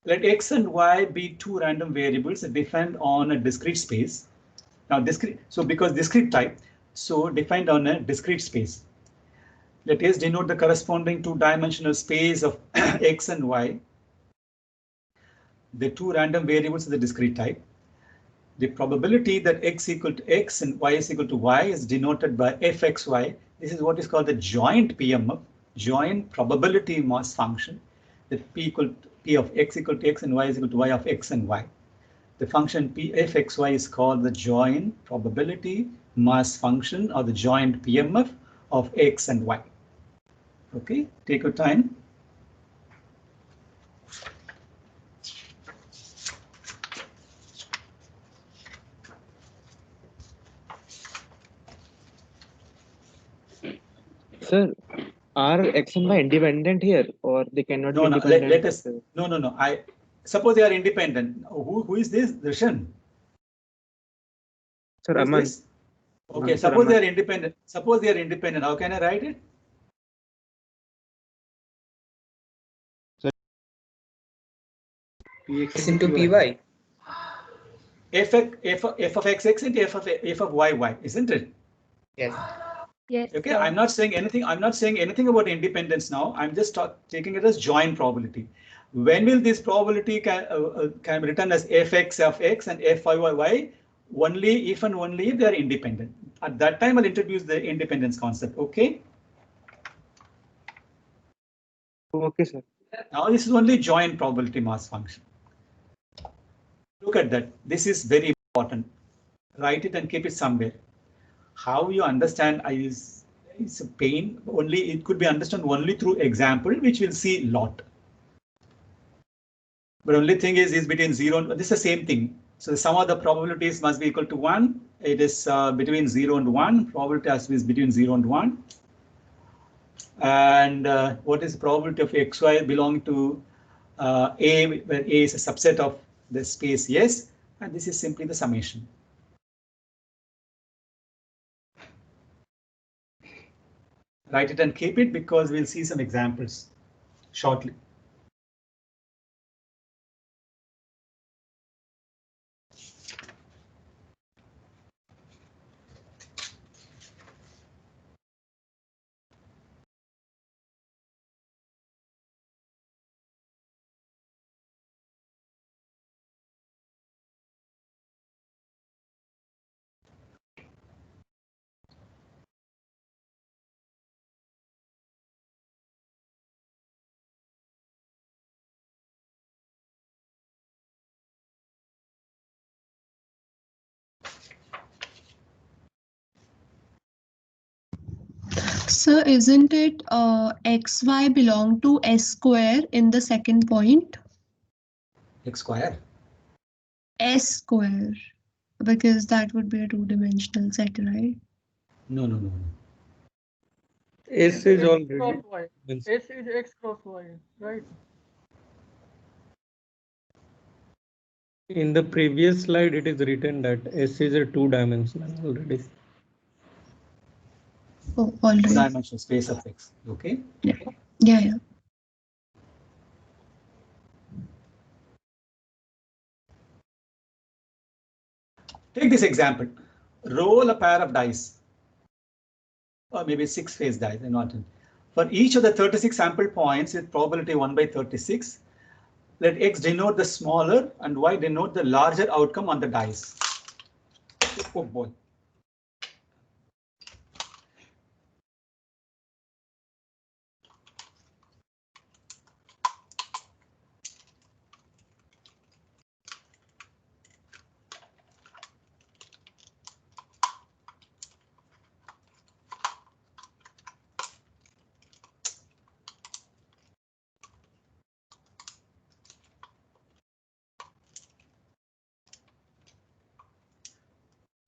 Let x and y be two random variables defined on a discrete space. Now discrete, so because discrete type, so defined on a discrete space. Let S denote the corresponding two-dimensional space of x and y. The two random variables of the discrete type. The probability that x equal to x and y is equal to y is denoted by fxy. This is what is called the joint PMF, joint probability mass function. That p of x equal to x and y is equal to y of x and y. The function p fxy is called the joint probability mass function or the joint PMF of x and y. Okay, take your time. Sir, are x and y independent here, or they cannot be No, independent? let us. No. I suppose they are independent. Who is this? Darshan? Sir, Who is Aman. this? Okay, Sir, suppose they Aman. are independent. Suppose they are independent. How can I write it? Px into Py. F of xx and f of yy, isn't it? Yes. Yes. Okay, Sir. I'm not saying anything. I'm not saying anything about independence now. I'm just taking it as joint probability. When will this probability can be written as fx of x and fyy? Only if and only if they are independent. At that time, I'll introduce the independence concept. Okay. Okay, sir. Now this is only joint probability mass function. Look at that. This is very important. Write it and keep it somewhere. How you understand is a pain. Only it could be understood only through example, which we'll see a lot. But only thing is between 0 and this is the same thing. So the sum of the probabilities must be equal to 1. It is between 0 and 1. Probability has to be between 0 and 1. And what is the probability of xy belonging to A, where A is a subset of the space S, and this is simply the summation. Write it and keep it because we'll see some examples shortly. So isn't it xy belong to s square in the second point? X square. S square, because that would be a two-dimensional set, right? No. S is already. Cross y. S is x cross y, right? In the previous slide, it is written that S is a two-dimensional already. Oh, all right. Two-dimensional space of X. Okay. Yeah. Take this example. Roll a pair of dice, or maybe 6-face dice. For each of the 36 sample points with probability 1/36, let X denote the smaller and Y denote the larger outcome on the dice. Oh boy.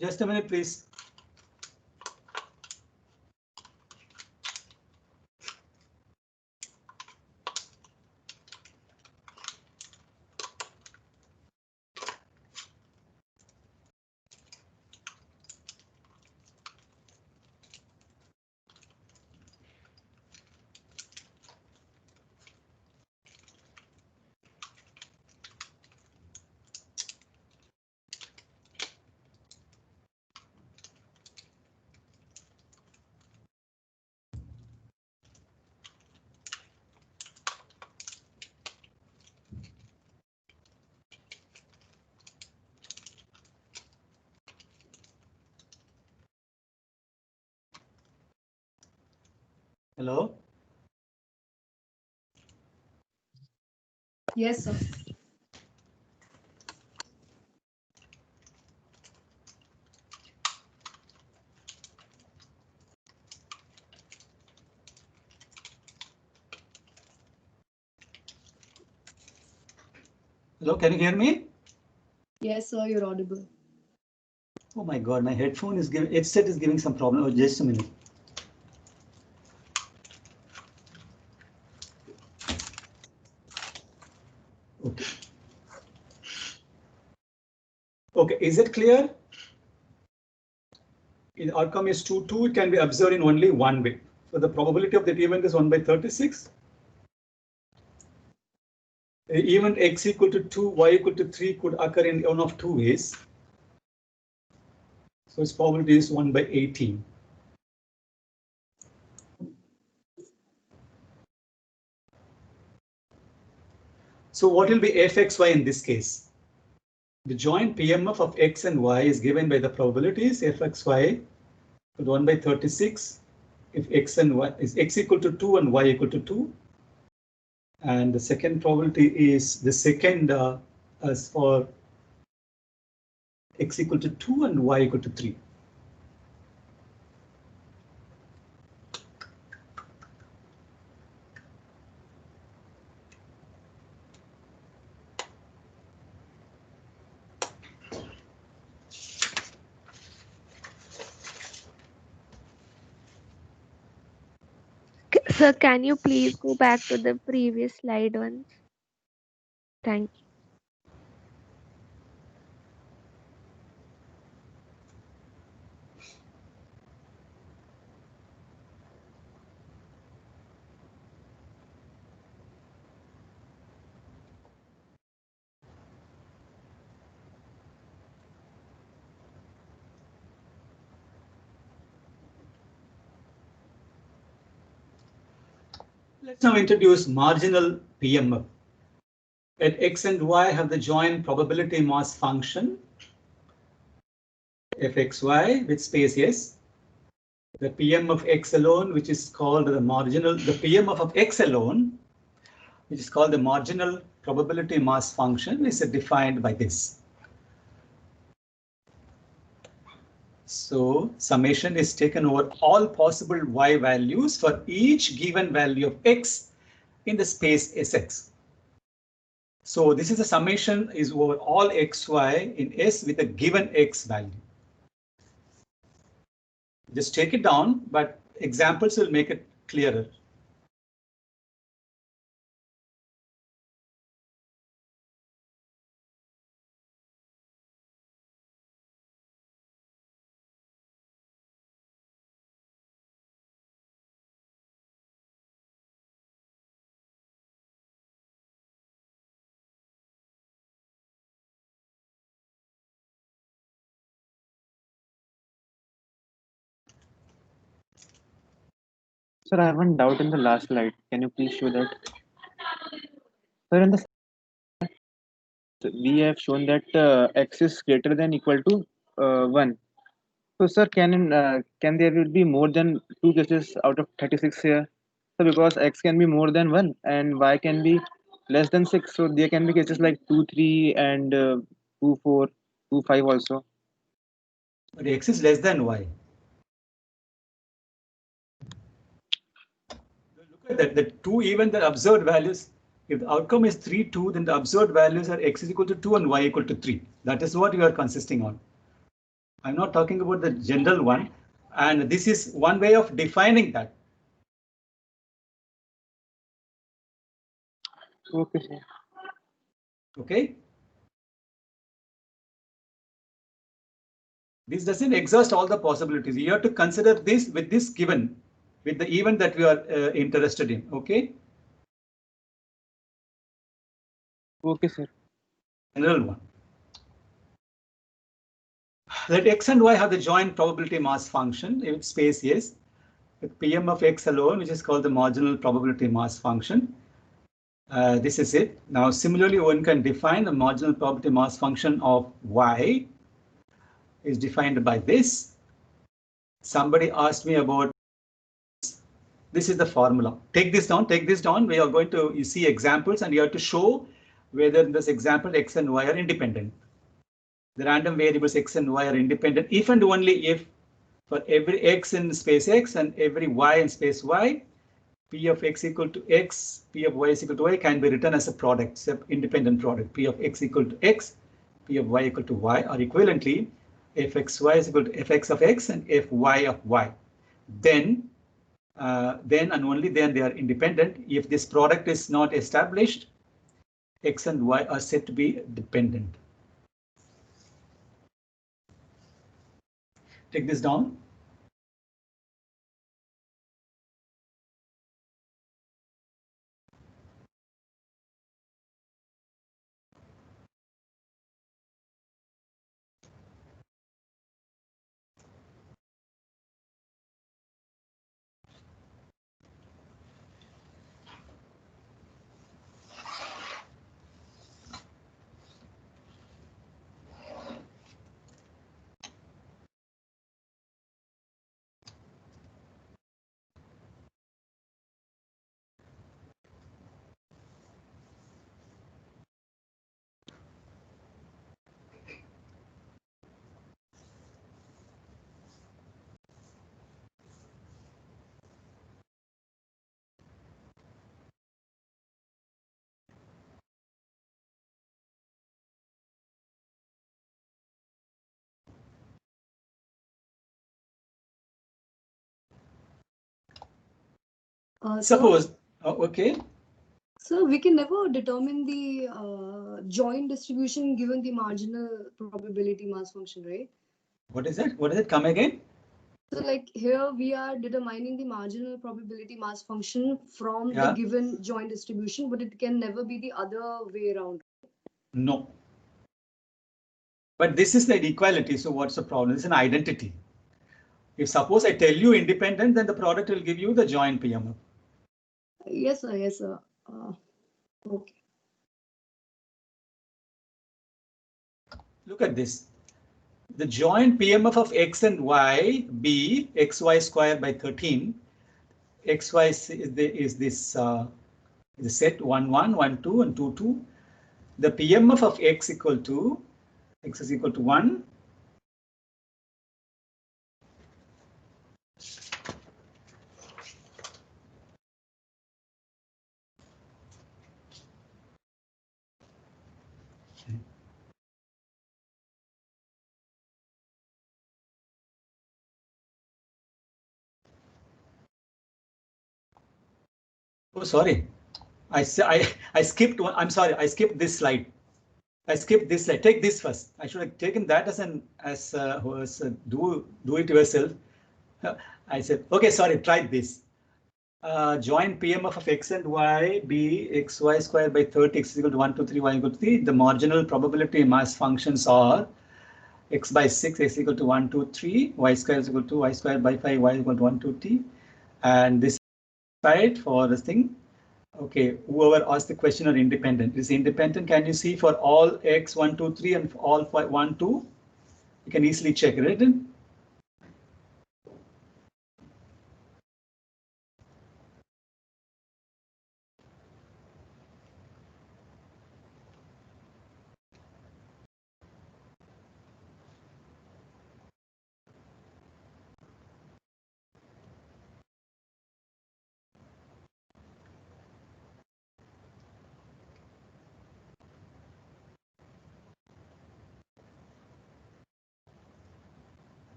Just a minute, please. Hello? Yes, sir. Hello, can you hear me? Yes, sir, you're audible. Oh my God, my headphone is giving, headset is giving some problem. Oh, just a minute. Okay. Okay, is it clear? The outcome is 2, 2, it can be observed in only one way. So the probability of that event is 1 by 36. The event x equal to 2, y equal to 3 could occur in one of two ways. So its probability is 1 by 18. So what will be fxy in this case? The joint PMF of x and y is given by the probabilities fxy to 1 by 36 if x and y is x equal to 2 and y equal to 2. And the second probability is the second as for x equal to 2 and y equal to 3. Sir, can you please go back to the previous slide once? Thank you. Let's now introduce marginal PMF. At x and y have the joint probability mass function fxy with space s. The PM of x alone, which is called the marginal, the PMF of x alone, which is called the marginal probability mass function, is defined by this. So summation is taken over all possible y values for each given value of x in the space Sx. So this is a summation is over all xy in S with a given x value. Just take it down, but examples will make it clearer. Sir, I have one doubt in the last slide. Can you please show that? Sir, in the we have shown that x is greater than equal to 1. So, sir, can there will be more than 2 cases out of 36 here? So, because x can be more than 1 and y can be less than 6. So, there can be cases like 2, 3 and 2, 4, 2, 5 also. But x is less than y. Look at that, the two even the observed values. If the outcome is 3, 2, then the observed values are x is equal to 2 and y equal to 3. That is what you are consisting on. I'm not talking about the general one. And this is one way of defining that. Okay, sir. Okay. This doesn't exhaust all the possibilities. You have to consider this with this given, with the event that we are interested in. Okay. Okay, sir. General one. Let x and y have the joint probability mass function if space is with Pm of x alone, which is called the marginal probability mass function. This is it. Now, similarly, one can define the marginal probability mass function of y is defined by this. Somebody asked me about this is the formula. Take this down, take this down. We are going to you see examples and you have to show whether in this example x and y are independent. The random variables x and y are independent if and only if for every x in space x and every y in space y, p of x equal to x, p of y is equal to y can be written as a product, independent product. P of x equal to x, p of y equal to y, or equivalently, fxy is equal to fx of x and fy of y. Then and only then they are independent. If this product is not established, x and y are said to be dependent. Take this down. Suppose, okay. So we can never determine the joint distribution given the marginal probability mass function, right? What is it? What is it? Come again? So like here we are determining the marginal probability mass function from Yeah. the given joint distribution, but it can never be the other way around. No. But this is the inequality. So what's the problem? It's an identity. If suppose I tell you independent, then the product will give you the joint PMF. Yes, sir. Yes, sir. Okay. Look at this. The joint PMF of x and y be xy squared by 13. Xy is this the set 1, 1, 1, 2, and 2, 2. The PMF of x equal to x is equal to 1. Oh, sorry. I skipped one. I'm sorry. I skipped this slide. I skipped this slide. Take this first. I should have taken that as do it yourself. I said, okay, sorry, try this. Join PMF of x and y be xy squared by 30, x is equal to 1, 2, 3, y equal to 3. The marginal probability mass functions are x by 6, x equal to 1, 2, 3, y squared is equal to y squared by 5, y equal to 1, 2, t. And this side for this thing. Okay, whoever asked the question are independent. Is independent, can you see for all x 1, 2, 3 and all 5, 1, 2? You can easily check it.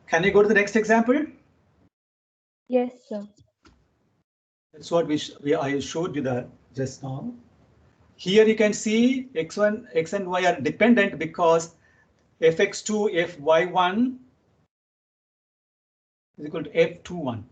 Can I go to the next example? Yes, sir. That's what I showed you that just now. Here you can see x1, x and y are dependent because fx2, fy1 is equal to f21.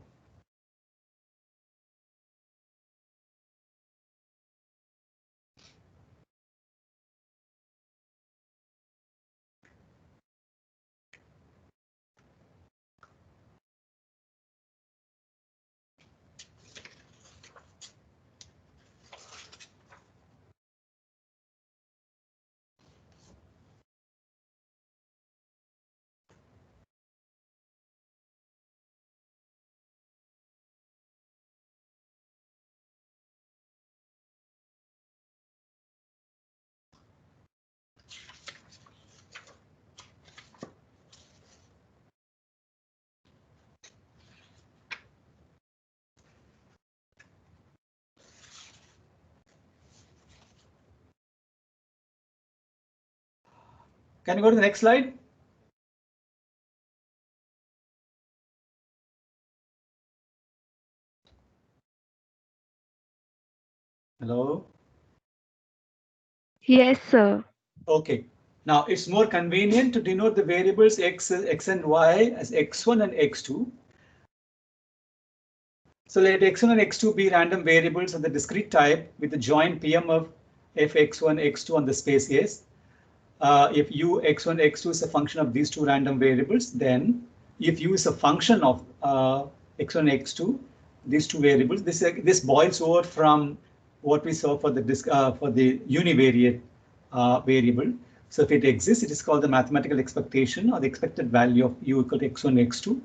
Can you go to the next slide? Hello? Yes, sir. Okay. Now it's more convenient to denote the variables x and y as x1 and x2. So let x1 and x2 be random variables of the discrete type with the joint PM of fx1, x2 on the space S. If u x1, x2 is a function of these two random variables, then if u is a function of x1, x2, these two variables, this boils over from what we saw for the univariate variable. So if it exists, it is called the mathematical expectation or the expected value of u equal to x1, x2.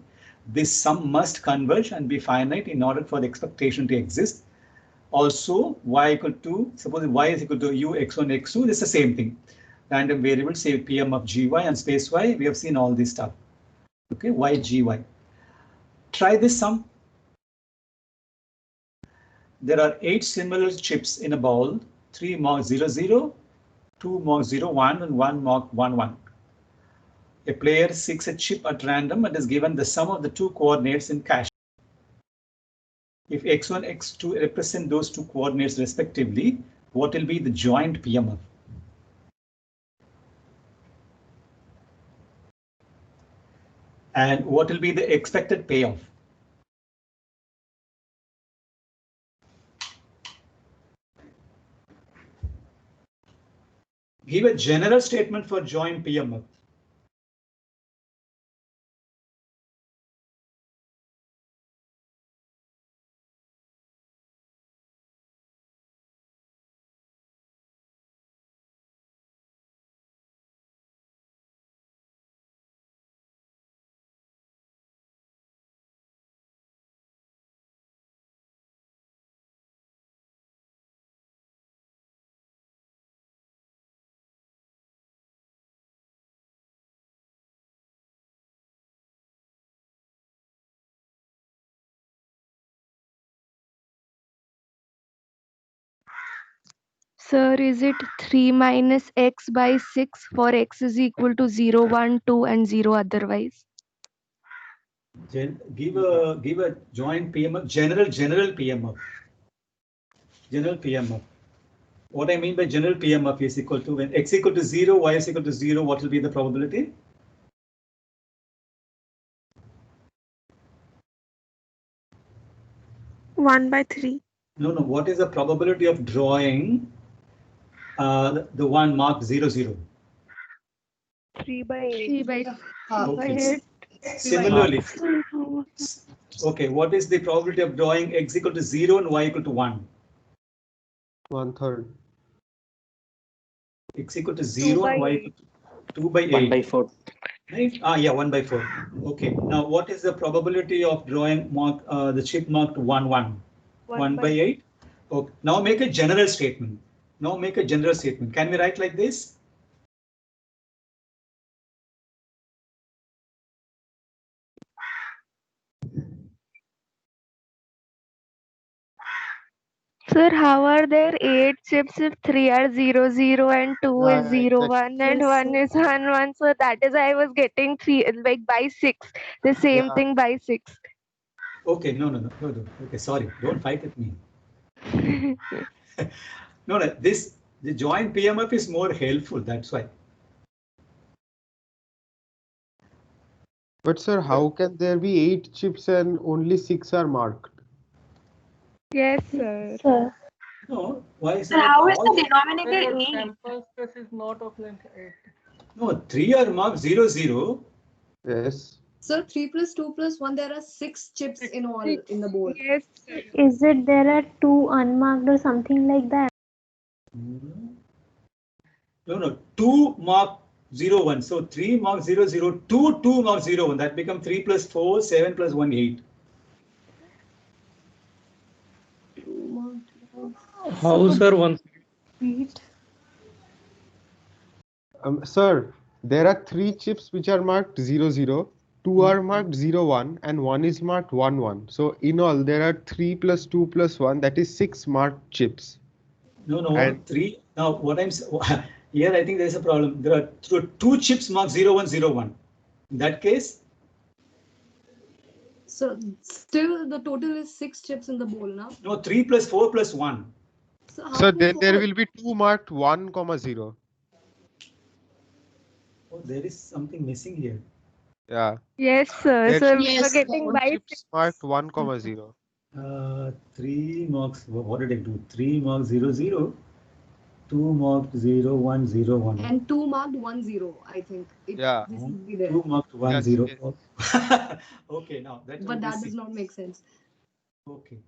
This sum must converge and be finite in order for the expectation to exist. Also, y equal to, suppose y is equal to u x1, x2, this is the same thing. Random variables, say PM of gy and space y, we have seen all this stuff. Okay, y, gy. Try this sum. There are 8 similar chips in a ball, 3 mark 0, 0, 2 mark 0, 1, and 1 mark 1, 1. A player seeks a chip at random and is given the sum of the two coordinates in cache. If x1, x2 represent those two coordinates respectively, what will be the joint PMF? And what will be the expected payoff? Give a general statement for joint PMF. Sir, is it 3 minus x by 6 for x is equal to 0, 1, 2 and 0 otherwise? Give a joint PMF, general PMF. General PMF. What I mean by general PMF is equal to when x equal to 0, y is equal to 0, what will be the probability? One by three. No, what is the probability of drawing the one marked 0, 0? 3 by 8. 3 by Okay. Similarly, okay, what is the probability of drawing x equal to 0 and y equal to 1? 1/3. X equal to 0 and y equal to 2 by 8. 1 by 4. Right? Yeah, 1 by 4. Okay. Now, what is the probability of drawing the chip marked 1, 1? 1 by 8. Okay. Now make a general statement. Can we write like this? Sir, how are there 8 chips if 3 are 0, 0 and 2 is 0, Exactly. 1 and Yes, 1 is 1, 1? So that is I was getting 3 like by 6. The same Yeah. thing by 6. Okay, no. Okay, sorry, don't fight with me. No, the joint PMF is more helpful, that's why. But sir, how can there be 8 chips and only 6 are marked? Yes, sir. No, why is Sir, not how all? Sir, your sample space is not of length 8. No, 3 are marked 0, 0. Yes. Sir, 3 plus 2 plus 1, there are 6 chips in all in the bowl. Yes, sir. Is it there are 2 unmarked or something like that? No, 2 mark 0, 1. So 3 mark 0, 0, 2 mark 0, 1. That becomes 3 plus 4, 7 plus 1, 8. How, sir? One. Sir, there are 3 chips which are marked 0, 0, 2 are marked 0, 1, and 1 is marked 1, 1. So in all, there are 3 plus 2 plus 1, that is 6 marked chips. No, And 3. Now, what I'm here, I think there's a problem. There are 2 chips marked 0, 1, 0, 1. In that case, So still the total is 6 chips in the bowl now. no, 3 plus 4 plus 1. So how so come then there 4? will be 2 marked 1, 0. Oh, there is something missing here. Yeah. Yes, sir. There So should we be were Yes. getting 4 by chips marked 1, 0. 3 marks, what did I do? 3 marks 0, 0. 2 marked 0, 1, 0, 1. And 2 marked 1, 0, I think. Yeah. This would be there. 2 marked 1, Yes, 0. yes. Okay, now that will But be that 6. does not make sense. Okay.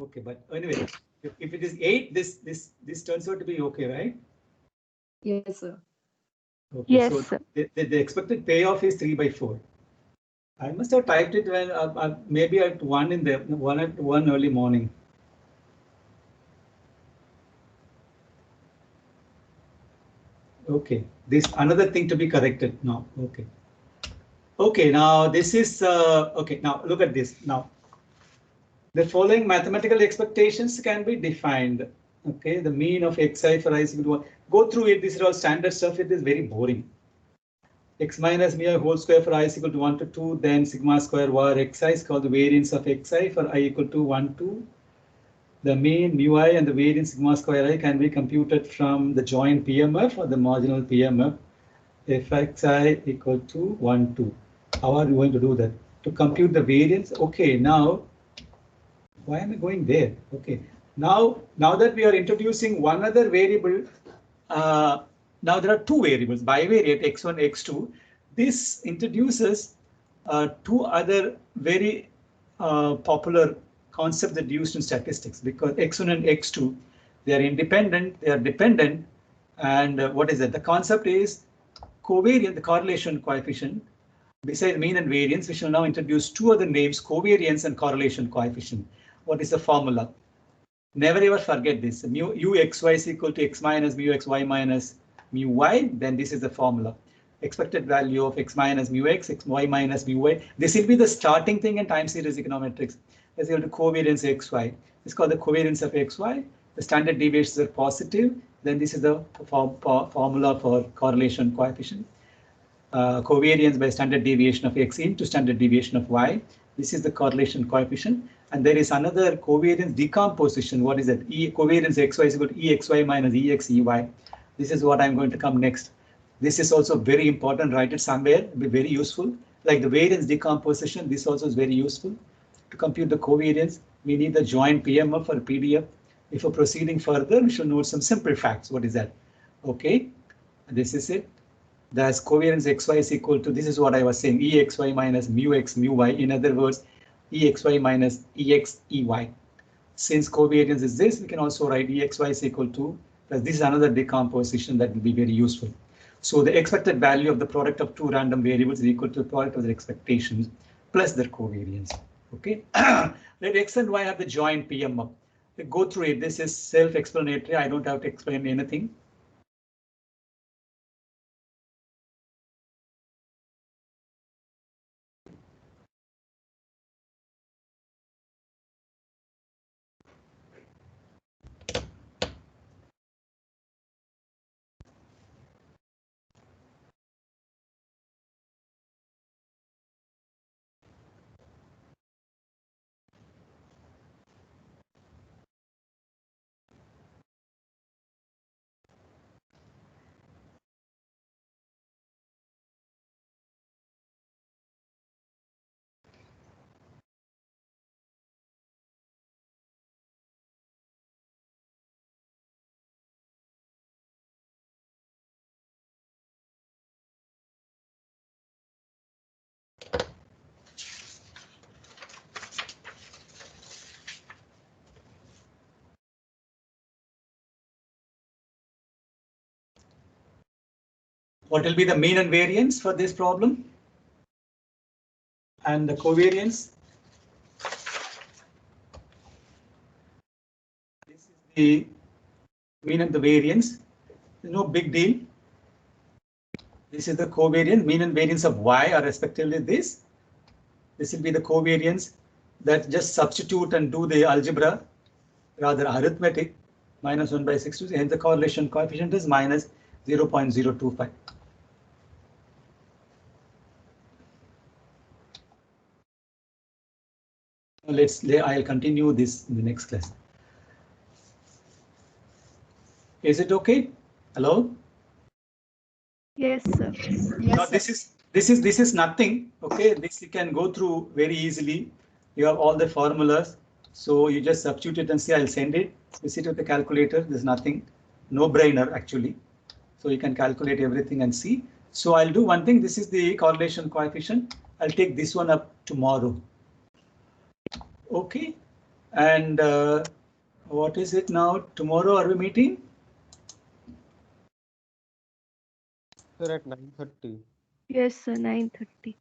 Okay, but anyway, if it is 8, this turns out to be okay, right? Yes, sir. Okay, Yes, so sir. the expected payoff is 3 by 4. I must have typed it when maybe at 1 in the 1 early morning. Okay, this another thing to be corrected now. Okay. Okay, now this is okay. Now look at this. Now the following mathematical expectations can be defined. Okay, the mean of xi for I is equal to 1. Go through it. This is all standard stuff. It is very boring. X minus mu I whole square for I is equal to 1 to 2. Then sigma square var xi is called the variance of xi for I equal to 1 to. The mean mu I and the variance sigma square I can be computed from the joint PMF or the marginal PMF. Fxi equal to 1, 2. How are you going to do that? To compute the variance, okay, now, why am I going there? Okay, now that we are introducing one other variable, now there are 2 variables, bivariate x1, x2. This introduces 2 other very popular concepts that are used in statistics, because x1 and x2, they are independent, they are dependent, and what is it? The concept is covariance, the correlation coefficient. Besides mean and variance, we shall now introduce 2 other names, covariance and correlation coefficient. What is the formula? Never ever forget this. Mu uxy is equal to x minus mu xy minus mu y. Then this is the formula. Expected value of x minus mu x, y minus mu y. This will be the starting thing in time series econometrics. Is equal to covariance xy. It's called the covariance of xy. The standard deviations are positive. Then this is the formula for correlation coefficient. Covariance by standard deviation of x into standard deviation of y. This is the correlation coefficient. And there is another covariance decomposition. What is it? Covariance xy is equal to exy minus exey. This is what I'm going to come next. This is also very important. Write it somewhere. It'll be very useful. Like the variance decomposition, this also is very useful. To compute the covariance, we need the joint PMF or PDF. If we're proceeding further, we should note some simple facts. What is that? Okay, this is it. Thus, covariance xy is equal to, this is what I was saying, exy minus mu x mu y. In other words, exy minus ex ey. Since covariance is this, we can also write exy is equal to, plus this is another decomposition that will be very useful. So the expected value of the product of 2 random variables is equal to the product of their expectations plus their covariance. Okay, let x and y have the joint PMF. Go through it. This is self-explanatory. I don't have to explain anything. What will be the mean and variance for this problem? And the covariance? This is the mean and the variance. No big deal. This is the covariance, mean and variance of y are respectively this. This will be the covariance that just substitute and do the algebra, rather arithmetic, minus 1 by 6. Hence the correlation coefficient is minus 0.025. I'll continue this in the next class. Is it okay? Hello? Yes, sir. Now this is nothing. Okay, this you can go through very easily. You have all the formulas, so you just substitute it and see. I'll send it. You sit with the calculator. There's nothing, no brainer actually. So you can calculate everything and see. So I'll do one thing. This is the correlation coefficient. I'll take this one up tomorrow. Okay, and what is it now? Tomorrow are we meeting? Sir, at 9:30. Yes, sir. 9:30.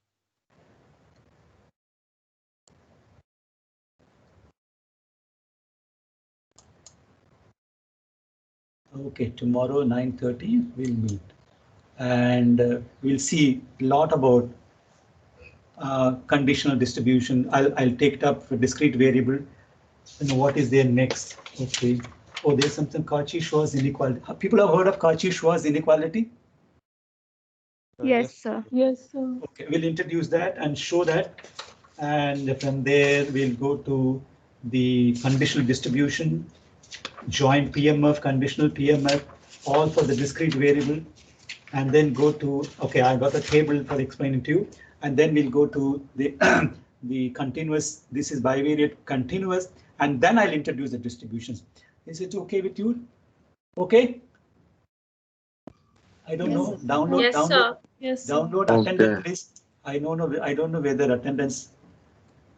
Okay, tomorrow 9:30 we'll meet, and we'll see a lot about conditional distribution. I'll take it up for discrete variable. You know what is there next? Okay. Oh, there's something Cauchy-Schwarz inequality. People have heard of Cauchy-Schwarz inequality? Yes, sir. Yes, sir. Okay, we'll introduce that and show that, and from there we'll go to the conditional distribution, joint PMF, conditional PMF, all for the discrete variable, and then go to, okay, I got a table for explaining to you, and then we'll go to the the continuous. This is bivariate continuous, and then I'll introduce the distributions. Is it okay with you? Okay. I don't know. Download. Yes, download. sir. Yes, sir. Download attendance list. I don't know whether attendance.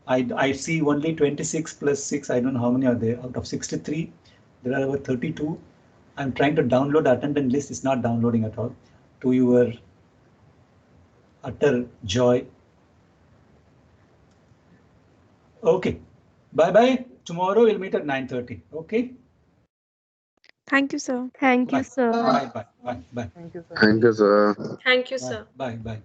I see only 26 plus 6. I don't know how many are there out of 63. There are over 32. I'm trying to download attendance list. It's not downloading at all. To your utter joy. Okay. Bye bye. Tomorrow we'll meet at 9:30. Okay. Thank you, sir. Thank you, sir. Bye bye bye bye. Thank you, sir. Thank you, sir. Thank you, sir. Bye bye.